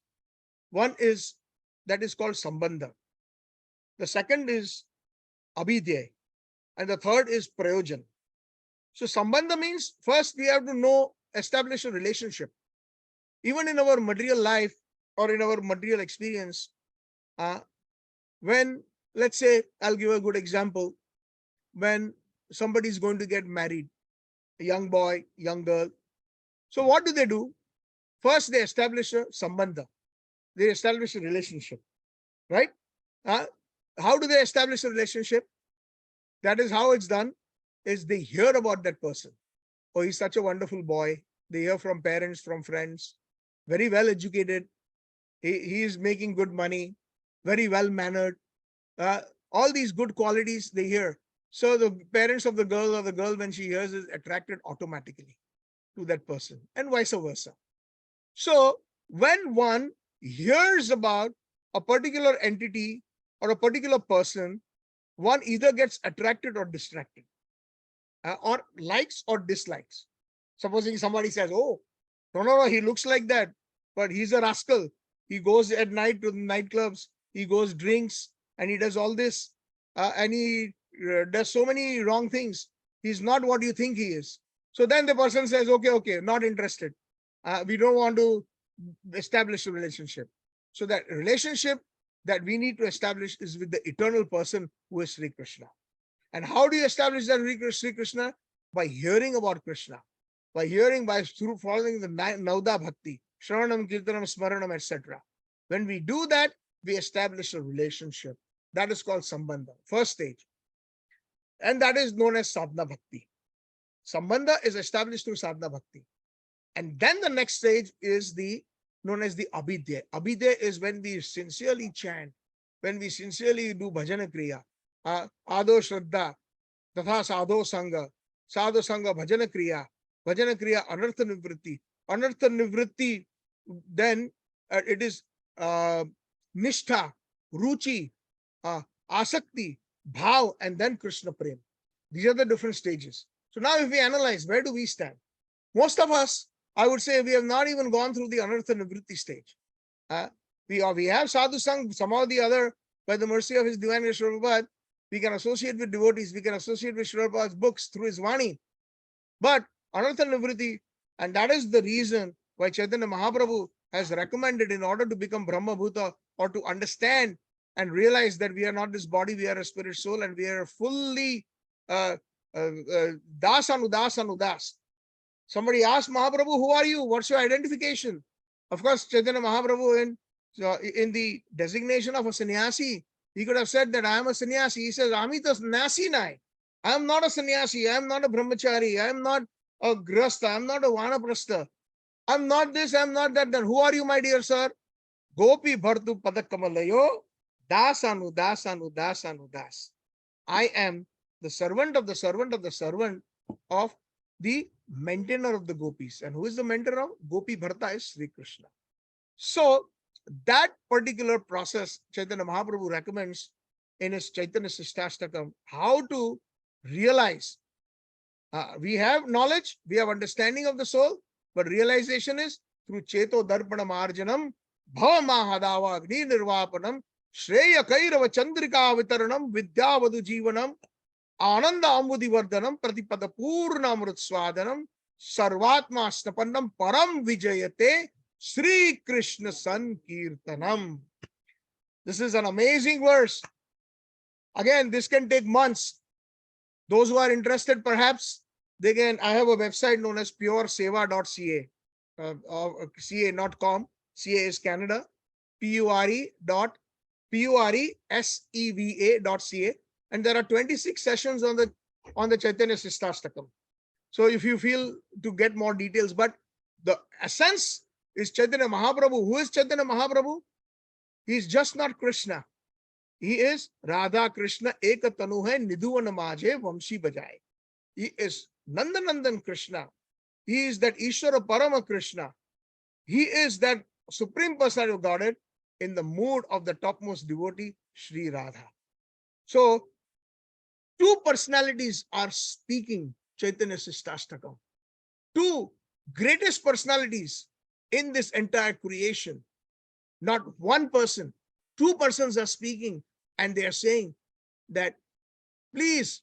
One is that is called Sambandha. The second is Abhidhyay. And the third is Prayojan. So Sambandha means first we have to know, establish a relationship. Even in our material life or in our material experience, when, let's say, I'll give a good example, when somebody is going to get married, a young boy, young girl. So what do? First, they establish a Sambandha. They establish a relationship, right? How do they establish a relationship? That is how it's done, is they hear about that person. Oh, he's such a wonderful boy. They hear from parents, from friends, very well educated. He is making good money, very well mannered. All these good qualities they hear. So the parents of the girl, or the girl when she hears, is attracted automatically to that person, and vice versa. So when one hears about a particular entity or a particular person, one either gets attracted or distracted, or likes or dislikes. Supposing somebody says, oh, no, he looks like that, but he's a rascal. He goes at night to the nightclubs, he goes drinks, and he does all this, and he does so many wrong things. He's not what you think he is. So then the person says, okay, not interested. We don't want to establish a relationship. So that relationship that we need to establish is with the eternal person who is Sri Krishna. And how do you establish that Sri Krishna? By hearing about Krishna, through following the Nauda Bhakti, Shravanam, Kirtanam, Smaranam, etc. When we do that, we establish a relationship. That is called Sambandha, first stage. And that is known as Sadhana Bhakti. Sambandha is established through Sadhana Bhakti. And then the next stage is known as the Abhidhyay. Abhidhyay is when we sincerely chant, when we sincerely do Bhajana Kriya, Ado Shraddha, Tatha Sadho Sangha Bhajana Kriya, Anartha Nivritti, then it is Nishtha, Ruchi, Asakti, Bhav, and then Krishna Prem. These are the different stages. So now if we analyze, where do we stand? Most of us, I would say, we have not even gone through the Anartha Nivritti stage. We have Sadhu Sangh, somehow or the other, by the mercy of His Divine Grace Prabhupada, we can associate with devotees, we can associate with Srila Prabhupada's books through his Vani. But Anartha Nivritti, and that is the reason why Chaitanya Mahaprabhu has recommended, in order to become Brahma Bhuta, or to understand and realize that we are not this body, we are a spirit soul, and we are fully das anudas. Somebody asked Mahaprabhu, who are you? What's your identification? Of course, Chaitanya Mahaprabhu, in the designation of a sannyasi, he could have said that I am a sannyasi. He says, Amita sannyasi nai. I am not a sannyasi. I am not a brahmachari. I am not a grasta. I am not a vanaprastha. I am not this. I am not that. Then who are you, my dear sir? Gopi bhartu padakamalayo dasanu dasanu dasanu das. I am the servant of the servant of the servant of the maintainer of the gopis. And who is the maintainer of Gopi Bharta? Is Sri Krishna. So that particular process Chaitanya Mahaprabhu recommends in his Chaitanya Sishtastakam, how to realize. We have knowledge, we have understanding of the soul, but realization is through Cheto Darpana Marjanam, Bhava Mahadava Agni Nirvapanam, Shreya Kairava Chandrika Vitaranam, Vidyavadu Jivanam, Ananda Ambudi Vardhanam, Pratipada Purna Amrit Swadanam, Sarvatma Snapannam, Param Vijayate, Sri Krishna Sankirtanam. This is an amazing verse. Again, this can take months. Those who are interested, perhaps, they can. I have a website known as PureSeva.ca, CA, not com. CA is Canada. PureSeva.ca, and there are 26 sessions on the Chaitanya Sistastakam. So if you feel to get more details, but the essence is Chaitanya Mahaprabhu. Who is Chaitanya Mahaprabhu? He is just not Krishna. He is Radha Krishna Ekatanu hai Nidhuvan Maje Vamshi Bajaye. He is Nandanandan Krishna. He is that Ishvara Parama Krishna. He is that Supreme Personality of Godhead in the mood of the topmost devotee, Sri Radha. So, two personalities are speaking Chaitanya Sistastakam. Two greatest personalities in this entire creation. Not one person. Two persons are speaking, and they are saying that, please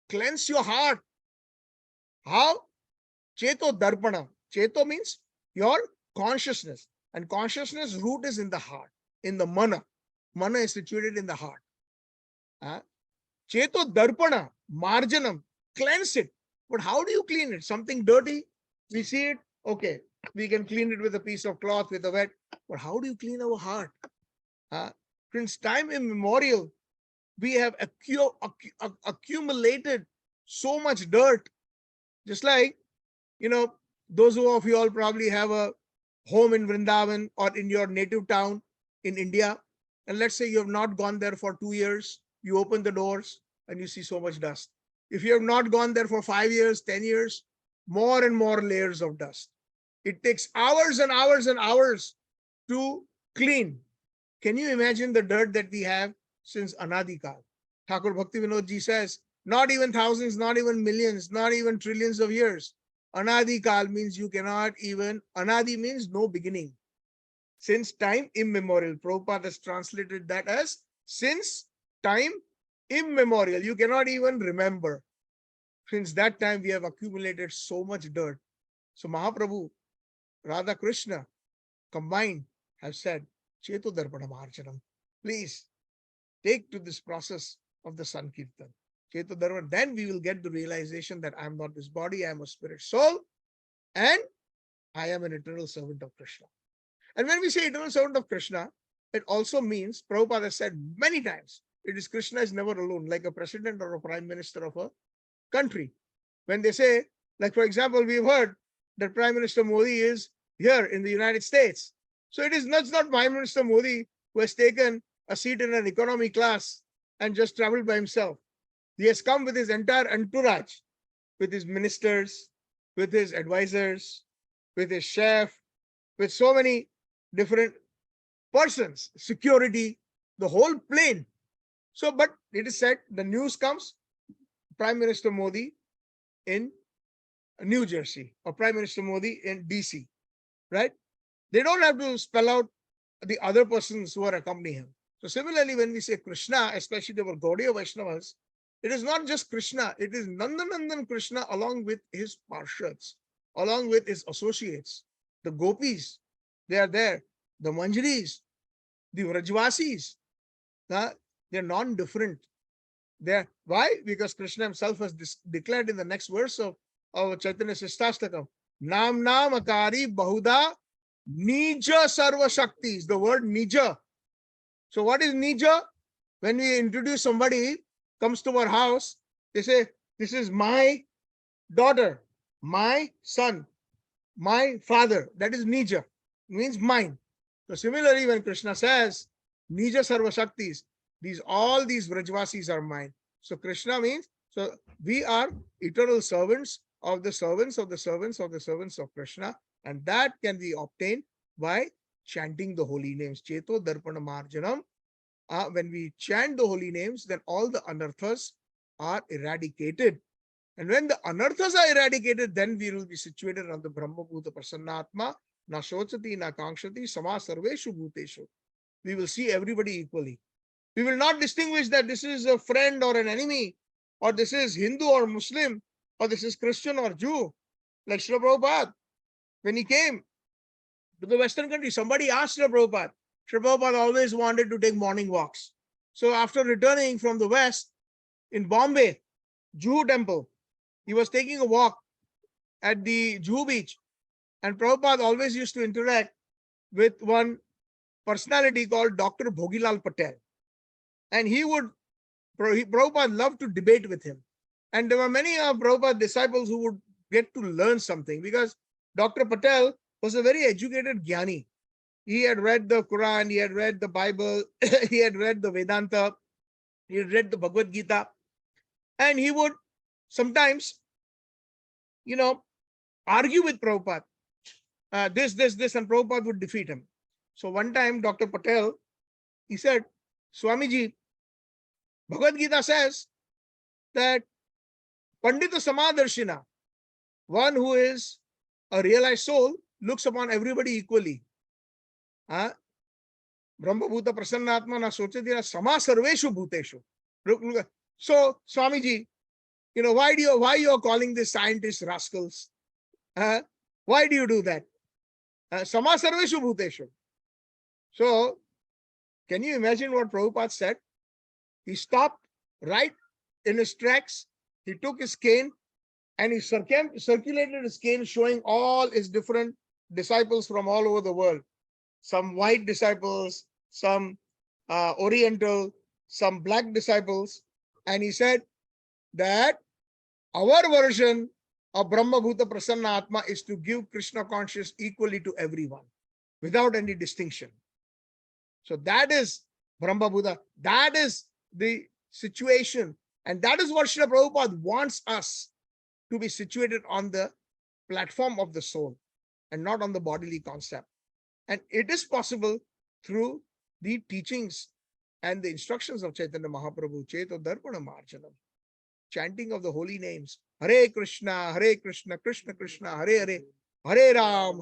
cleanse your heart. How? Cheto Darpana. Cheto means your consciousness. And consciousness root is in the heart, in the mana. Mana is situated in the heart. Cheto Darpana, Marjanam, cleanse it. But how do you clean it? Something dirty, we see it, okay, we can clean it with a piece of cloth, with a wet. But how do you clean our heart? Since time immemorial, we have accumulated so much dirt. Just like, those of you all probably have a home in Vrindavan or in your native town in India. And let's say you have not gone there for 2 years. You open the doors and you see so much dust. If you have not gone there for 5 years, 10 years, more and more layers of dust. It takes hours and hours and hours to clean. Can you imagine the dirt that we have since Anadikal? Thakur Bhakti Vinod Ji says, not even thousands, not even millions, not even trillions of years. Anadikal means you cannot even, Anadi means no beginning. Since time immemorial. Prabhupada has translated that as since time immemorial. You cannot even remember. Since that time, we have accumulated so much dirt. So Mahaprabhu, Radha Krishna combined have said, Cheto Darpana Marjanam. Please take to this process of the Sankirtan. Cheto Darpana. Then we will get the realization that I am not this body, I am a spirit soul, and I am an eternal servant of Krishna. And when we say eternal servant of Krishna, it also means, Prabhupada has said many times, it is Krishna is never alone, like a president or a prime minister of a country. When they say, like for example, we've heard that Prime Minister Modi is here in the United States. So it is not Prime Minister Modi who has taken a seat in an economy class and just traveled by himself. He has come with his entire entourage, with his ministers, with his advisors, with his chef, with so many different persons, security, the whole plane. So, but it is said, the news comes, Prime Minister Modi in New Jersey or Prime Minister Modi in DC, right? They don't have to spell out the other persons who are accompanying him. So similarly, when we say Krishna, especially the Gaudiya Vaishnavas, it is not just Krishna, it is Nandanandan Krishna along with his parshads, along with his associates, the gopis, they are there, the manjaris, the Vrajvasis, they're non-different. Why? Because Krishna himself has declared in the next verse of Chaitanya Sistastakam, Nam Nam Akari Bahuda Nija Sarva Shaktis, the word Nija. So what is Nija? When we introduce somebody, comes to our house, they say, this is my daughter, my son, my father. That is Nija, means mine. So similarly, when Krishna says, Nija Sarva Shaktis, all these Vrajvasis are mine. So Krishna means, so we are eternal servants of the servants of the servants of the servants of Krishna, and that can be obtained by chanting the holy names. Cheto Darpana Marjanam. When we chant the holy names, then all the anarthas are eradicated. And when the anarthas are eradicated, then we will be situated on the Brahma Bhuta Prasannatma, na shochati, na kankshati, sama sarveshu bhuteshu. We will see everybody equally. We will not distinguish that this is a friend or an enemy, or this is Hindu or Muslim, or this is Christian or Jew. Like Srila Prabhupada, when he came to the Western country, somebody asked Srila Prabhupada. Srila Prabhupada always wanted to take morning walks. So after returning from the West, in Bombay, Juhu temple, he was taking a walk at the Juhu beach. And Prabhupada always used to interact with one personality called Dr. Bhogilal Patel. And Prabhupada loved to debate with him. And there were many of Prabhupada's disciples who would get to learn something, because Dr. Patel was a very educated Jnani. He had read the Quran, he had read the Bible, he had read the Vedanta, he had read the Bhagavad Gita, and he would sometimes, argue with Prabhupada. This, and Prabhupada would defeat him. So one time, Dr. Patel, he said, Swamiji, Bhagavad Gita says that Pandita Samadarshina, one who is a realized soul, looks upon everybody equally. Brahma Bhuta Prasannatma na sochati sama sarveshu bhuteshu. So, Swamiji, why you are calling these scientists rascals? Why do you do that? Sama sarveshu bhuteshu. So, can you imagine what Prabhupada said? He stopped right in his tracks. He took his cane and he circulated his cane, showing all his different disciples from all over the world. Some white disciples, some Oriental, some black disciples. And he said that our version of Brahma Bhuta Prasanna Atma is to give Krishna consciousness equally to everyone, without any distinction. So that is Brahma Bhuta. That is the situation. And that is what Srila Prabhupada wants us to be situated on the platform of the soul and not on the bodily concept. And it is possible through the teachings and the instructions of Chaitanya Mahaprabhu, Cheto Darpana Marjanam, chanting of the holy names, Hare Krishna, Krishna Krishna, Hare Hare, Hare Ram,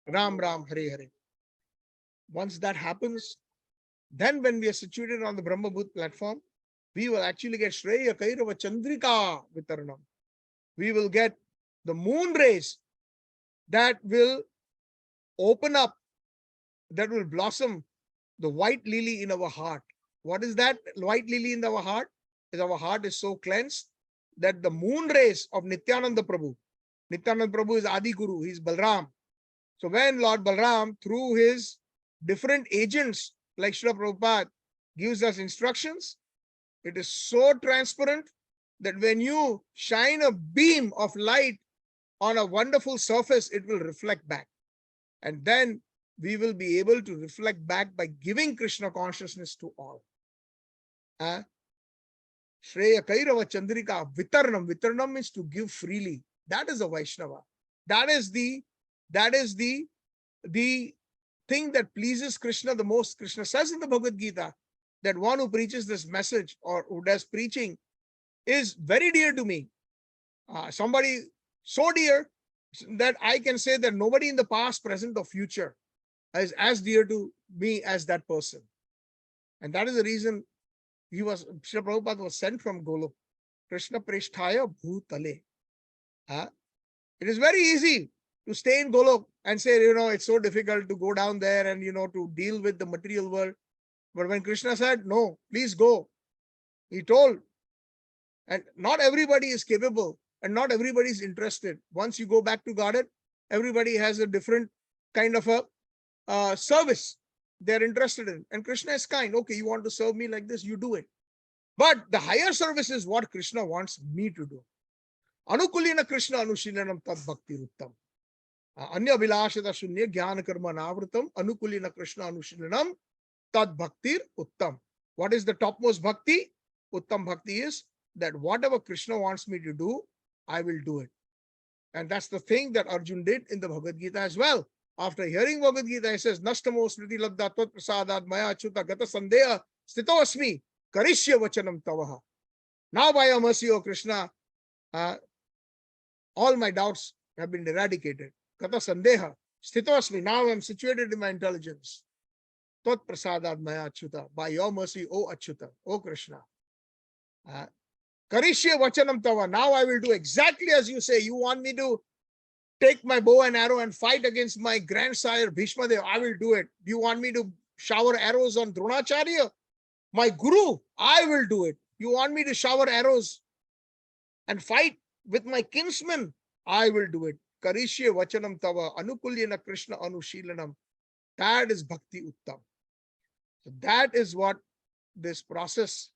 Ram Ram, Hare Hare. Once that happens, then when we are situated on the Brahma Bhut platform, we will actually get Shreya Kairava Chandrika Vitaranam. We will get the moon rays that will open up, that will blossom the white lily in our heart. What is that white lily in our heart? Is our heart is so cleansed that the moon rays of Nityananda Prabhu is Adi Guru, he is Balram. So when Lord Balram, through his different agents, like Srila Prabhupada, gives us instructions, it is so transparent that when you shine a beam of light on a wonderful surface, it will reflect back. And then we will be able to reflect back by giving Krishna consciousness to all. Shreya Kairava Chandrika Vitarnam. Vitarnam means to give freely. That is a Vaishnava. That is the thing that pleases Krishna the most. Krishna says in the Bhagavad Gita that one who preaches this message or who does preaching is very dear to me. Somebody so dear that I can say that nobody in the past, present, or future is as dear to me as that person. And that is the reason Srila Prabhupada was sent from Golok. Krishna Preshthaya Bhutale. It is very easy to stay in Golok and say, it's so difficult to go down there and, to deal with the material world. But when Krishna said, no, please go, he told. And not everybody is capable and not everybody is interested. Once you go back to Godhead, everybody has a different kind of a service they're interested in. And Krishna is kind. Okay, you want to serve me like this, you do it. But the higher service is what Krishna wants me to do. Anukulina Krishna Anushilanam Tad Bhakti Ruttam. Anya Vilashada Shunya Jnana Karma Navritam Anukulina Krishna Anushilanam Tad Bhaktir Uttam. What is the topmost bhakti? Uttam Bhakti is that whatever Krishna wants me to do, I will do it. And that's the thing that Arjun did in the Bhagavad Gita as well. After hearing Bhagavad Gita, he says, Nastamo Smriti Labda Tvat Prasadad Maya Achyuta Gata Sandeha Sthito Asmi Karishya Vachanam Tavaha. Now by your mercy, O Krishna, all my doubts have been eradicated. Gata Sandeha Sthito Asmi. Now I am situated in my intelligence. Tvat Prasadad Maya Achyuta. By your mercy, O Achyuta, O Krishna. Karishya Vachanam Tava. Now I will do exactly as you say. You want me to take my bow and arrow and fight against my grandsire Bhishma Dev? I will do it. Do you want me to shower arrows on Dronacharya, my guru? I will do it. You want me to shower arrows and fight with my kinsmen? I will do it. Karishya Vachanam Tava Anukulyana Krishna Anushilanam That is Bhakti Uttam. So that is what this process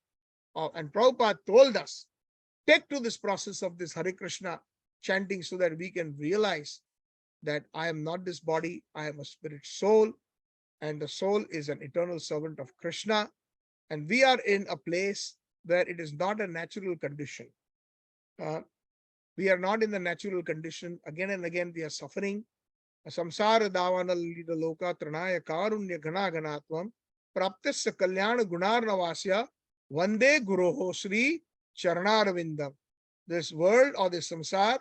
of, and Prabhupada told us, take to this process of this Hare Krishna chanting so that we can realize that I am not this body, I am a spirit soul, and the soul is an eternal servant of Krishna. And we are in a place where it is not a natural condition. We are not in the natural condition. Again and again, we are suffering. Samsara davana lida loka tranaya karunya gana ganatvam praptasya kalyana gunarnavasya vande guroho sri charanarvindam. This world or this samsara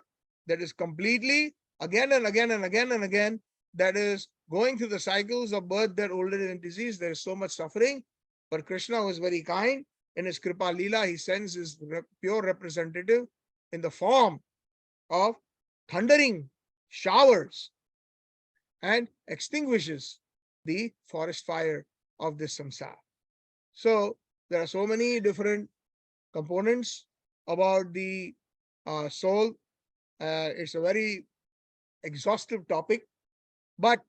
that is completely again and again and again and again, that is going through the cycles of birth, death, old age, and disease. There is so much suffering. But Krishna was very kind. In his Kripa Leela, he sends his pure representative in the form of thundering showers and extinguishes the forest fire of this samsara. So there are so many different components about the soul. It's a very exhaustive topic. But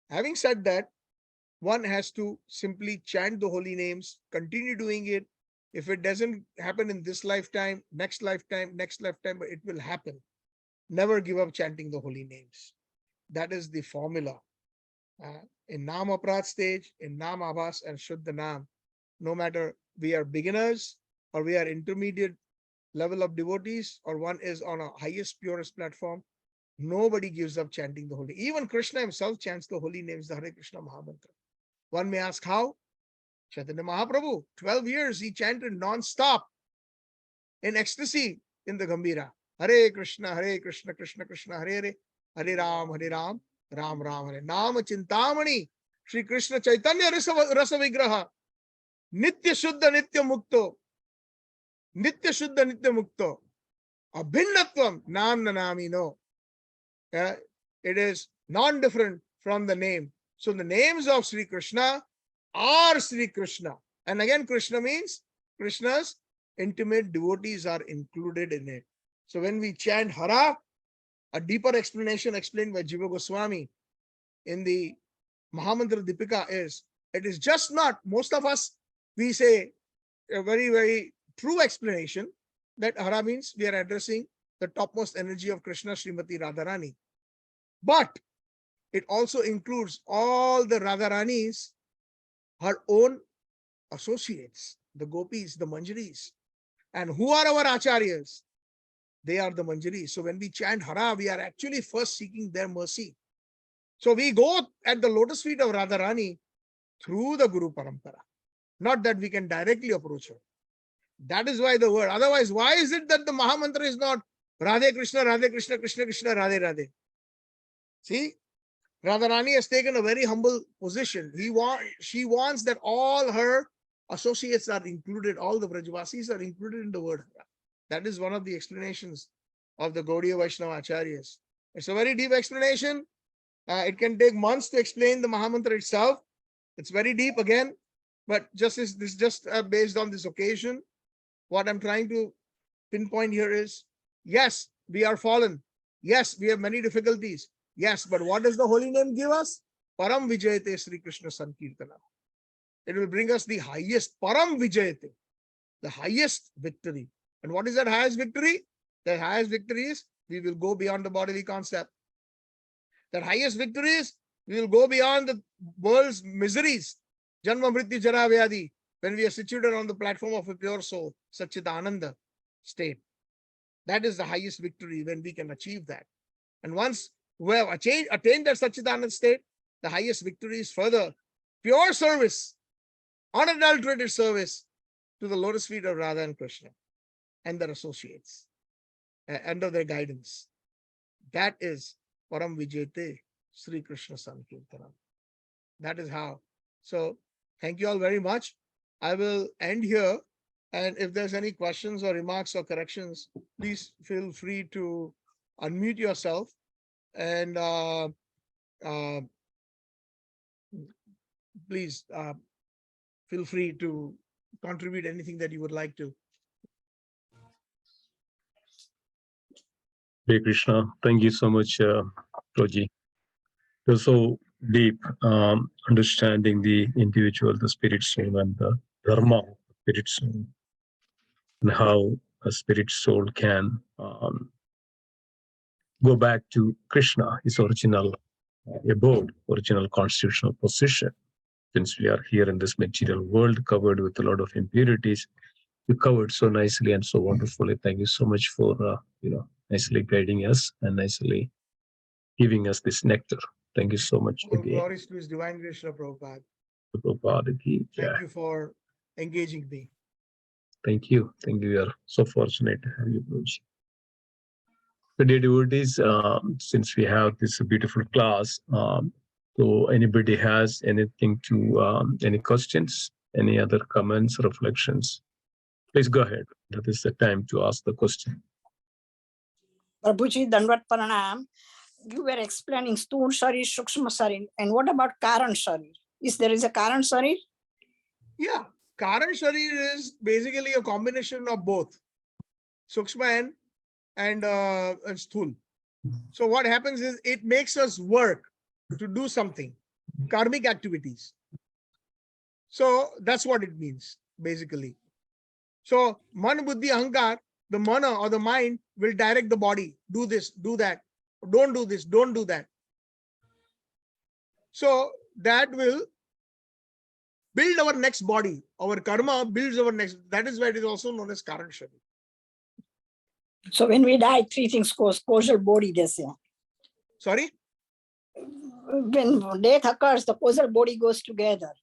having said that, one has to simply chant the holy names, continue doing it. If it doesn't happen in this lifetime, next lifetime, but it will happen. Never give up chanting the holy names. That is the formula. In Nam Aparat stage, in Nam Abhas and Shuddha Nam, no matter we are beginners or we are intermediate level of devotees, or one is on a highest, purest platform, nobody gives up chanting the holy. Even Krishna himself chants the holy names, the Hare Krishna Mahamantra. One may ask how? Chaitanya Mahaprabhu, 12 years he chanted non-stop in ecstasy in the Gambhira. Hare Krishna, Krishna Krishna, Hare Hare, Hare Ram, Ram Ram, Hare. Nama Chintamani, Shri Krishna Chaitanya Rasa Vigraha, Nitya Shuddha Nitya Mukto, Nitya Shuddha Nitya Mukto, Abhinnatvam Nam Nanami no. It is non-different from the name. So the names of Sri Krishna are Sri Krishna. And again, Krishna means Krishna's intimate devotees are included in it. So when we chant Hara, a deeper explanation explained by Jiva Goswami in the Mahamantra Dipika is, it is just not, most of us, we say a very, very true explanation that Hara means we are addressing the topmost energy of Krishna, Srimati Radharani. But it also includes all the Radharanis, her own associates, the gopis, the manjaris. And who are our acharyas? They are the manjaris. So when we chant Hara, we are actually first seeking their mercy. So we go at the lotus feet of Radharani through the Guru Parampara. Not that we can directly approach her. That is why the word. Otherwise, why is it that the Mahamantra is not Radhe Krishna, Krishna Krishna, Radhe Radhe? See, Radharani has taken a very humble position. She wants that all her associates are included, all the Brajvasis are included in the word Hara. That is one of the explanations of the Gaudiya Vaishnava Acharyas. It's a very deep explanation. It can take months to explain the Mahamantra itself. It's very deep again, but this is just based on this occasion. What I'm trying to pinpoint here is, yes, we are fallen. Yes, we have many difficulties. Yes, but what does the holy name give us? Param Vijayate Sri Krishna Sankirtana. It will bring us the highest, Param Vijayate, the highest victory. And what is that highest victory? The highest victory is we will go beyond the bodily concept. That highest victory is we will go beyond the world's miseries. Janma Mrityu Jara Vyadi. When we are situated on the platform of a pure soul, Satchitananda state. That is the highest victory when we can achieve that. And once we have attained that Satchitananda state, the highest victory is further pure service, unadulterated service to the lotus feet of Radha and Krishna and their associates under their guidance. That is Param Vijayate Sri Krishna Sankirtanam. That is how. So thank you all very much. I will end here. And if there's any questions or remarks or corrections, please feel free to unmute yourself and please feel free to contribute anything that you would like to. Hare Krishna. Thank you so much, Roji. So deep understanding the individual, the spirit soul, and the dharma of the spirit soul, and how a spirit soul can go back to Krishna, his original abode, original constitutional position. Since we are here in this material world covered with a lot of impurities, you covered so nicely and so wonderfully. Thank you so much for nicely guiding us and nicely giving us this nectar. Thank you so much All again. glories to His Divine Grace, Srila Prabhupada. Prabhupada ki jai. Thank you for engaging me. Thank you. Thank you. We are so fortunate to have you, Guruji. So, dear devotees, since we have this beautiful class, so anybody has anything to, any questions, any other comments, reflections, please go ahead. That is the time to ask the question. Prabhuji, Dandavat Pranam. You were explaining Sthul Sharir, Sukshma Sharir. And what about Karan Sharir? Is there a Karan Sharir? Yeah, Karan Sharir is basically a combination of both Sukshma and Sthul. So what happens is it makes us work to do something, karmic activities. So that's what it means, basically. So Man Buddhi Ahankar, the mana or the mind will direct the body. Do this, do that. Don't do this, don't do that. So that will build our next body. Our karma builds our next. That is why it is also known as Karan Sharir. So when we die, three things goes, causal body, they say. Sorry? When death occurs, the causal body goes together.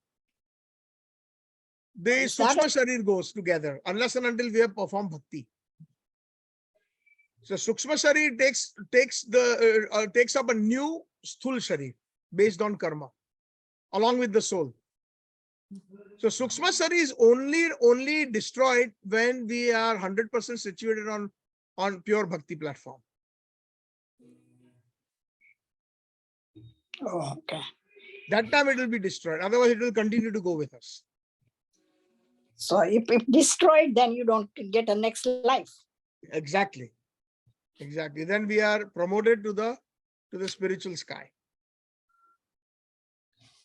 The Sukshma Sharir goes together unless and until we have performed bhakti. So Sukshma Sharir takes up a new Sthul Sharir based on karma along with the soul. So Sukshma Sharir is only destroyed when we are 100% situated on pure bhakti platform. Oh, okay. That time it will be destroyed. Otherwise, it will continue to go with us. So if destroyed, then you don't get a next life. Exactly. Exactly. Then we are promoted to the spiritual sky.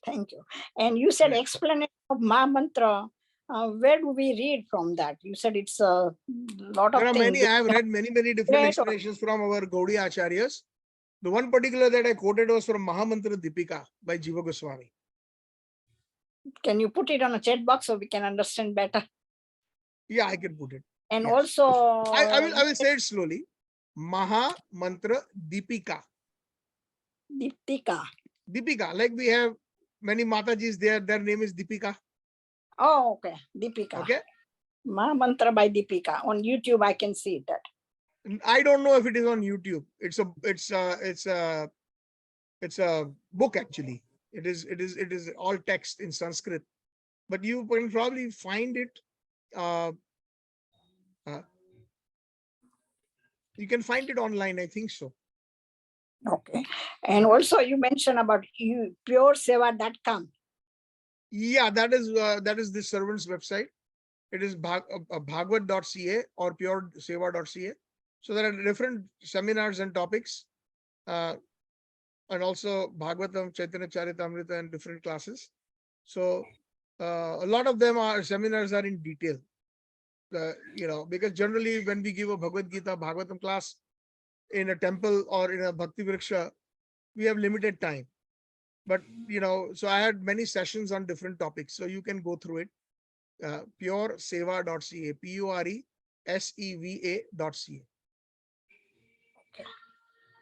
Thank you. And you said Right. explanation of Ma Mantra. Where do we read from that? You said it's a lot of There are things. many. I have read many different Great. explanations from our Gaudiya Acharyas. The one particular that I quoted was from Mahamantra Deepika by Jiva Goswami. Can you put it on a chat box so we can understand better? Yeah, I can put it. And Yes. also, I will say it slowly. Mahamantra Deepika. Deepika. Deepika, like we have many Matajis there, their name is Deepika. Oh, okay. Deepika. Okay. Ma Mantra by Deepika. On YouTube, I can see that. I don't know if it is on YouTube. It's a book actually. It is all text in Sanskrit. But you can probably find it. You can find it online. I think so. Okay. And also you mentioned about PureSeva.com. Yeah, that is the servant's website. It is bhagavad.ca or PureSeva.ca. So there are different seminars and topics, and also Bhagavatam, Chaitanya Charitamrita, and different classes. So a lot of them are seminars are in detail. Because generally when we give a Bhagavad Gita, Bhagavatam class in a temple or in a Bhakti Vriksha, we have limited time. But so I had many sessions on different topics. So you can go through it. PureSeva.ca, PureSeva.ca.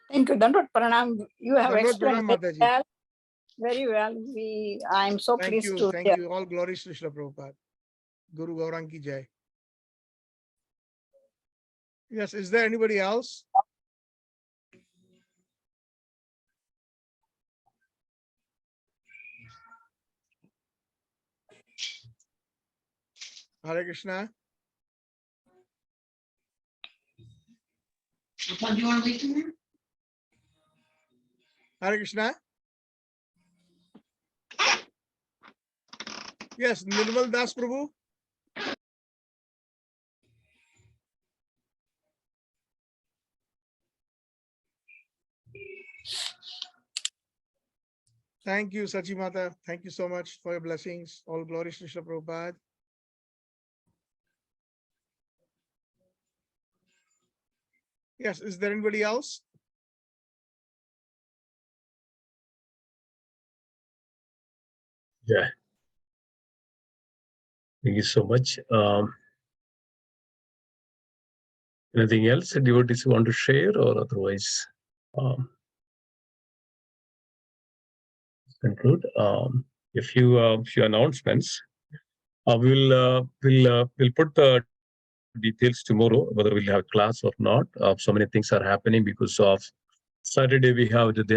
Thank you. Dandavat Pranam. You have Dandavat explained Pranam, very Mataji. well. Very well. I am so Thank pleased you. to Thank hear. you. All glories to Srila Prabhupada. Guru Gaurang ki jai. Yes, is there anybody else? Hare Krishna. Do you want to leave him? Hare Krishna. Yes, Nirmal Das Prabhu. Thank you, Sachimata. Thank you so much for your blessings. All glories to Srila Prabhupada. Yes, is there anybody else? Yeah. Thank you so much. Anything else devotees want to share, or otherwise conclude? A few announcements. We'll put the details tomorrow, whether we'll have class or not. So many things are happening because of Saturday we have the Dhyana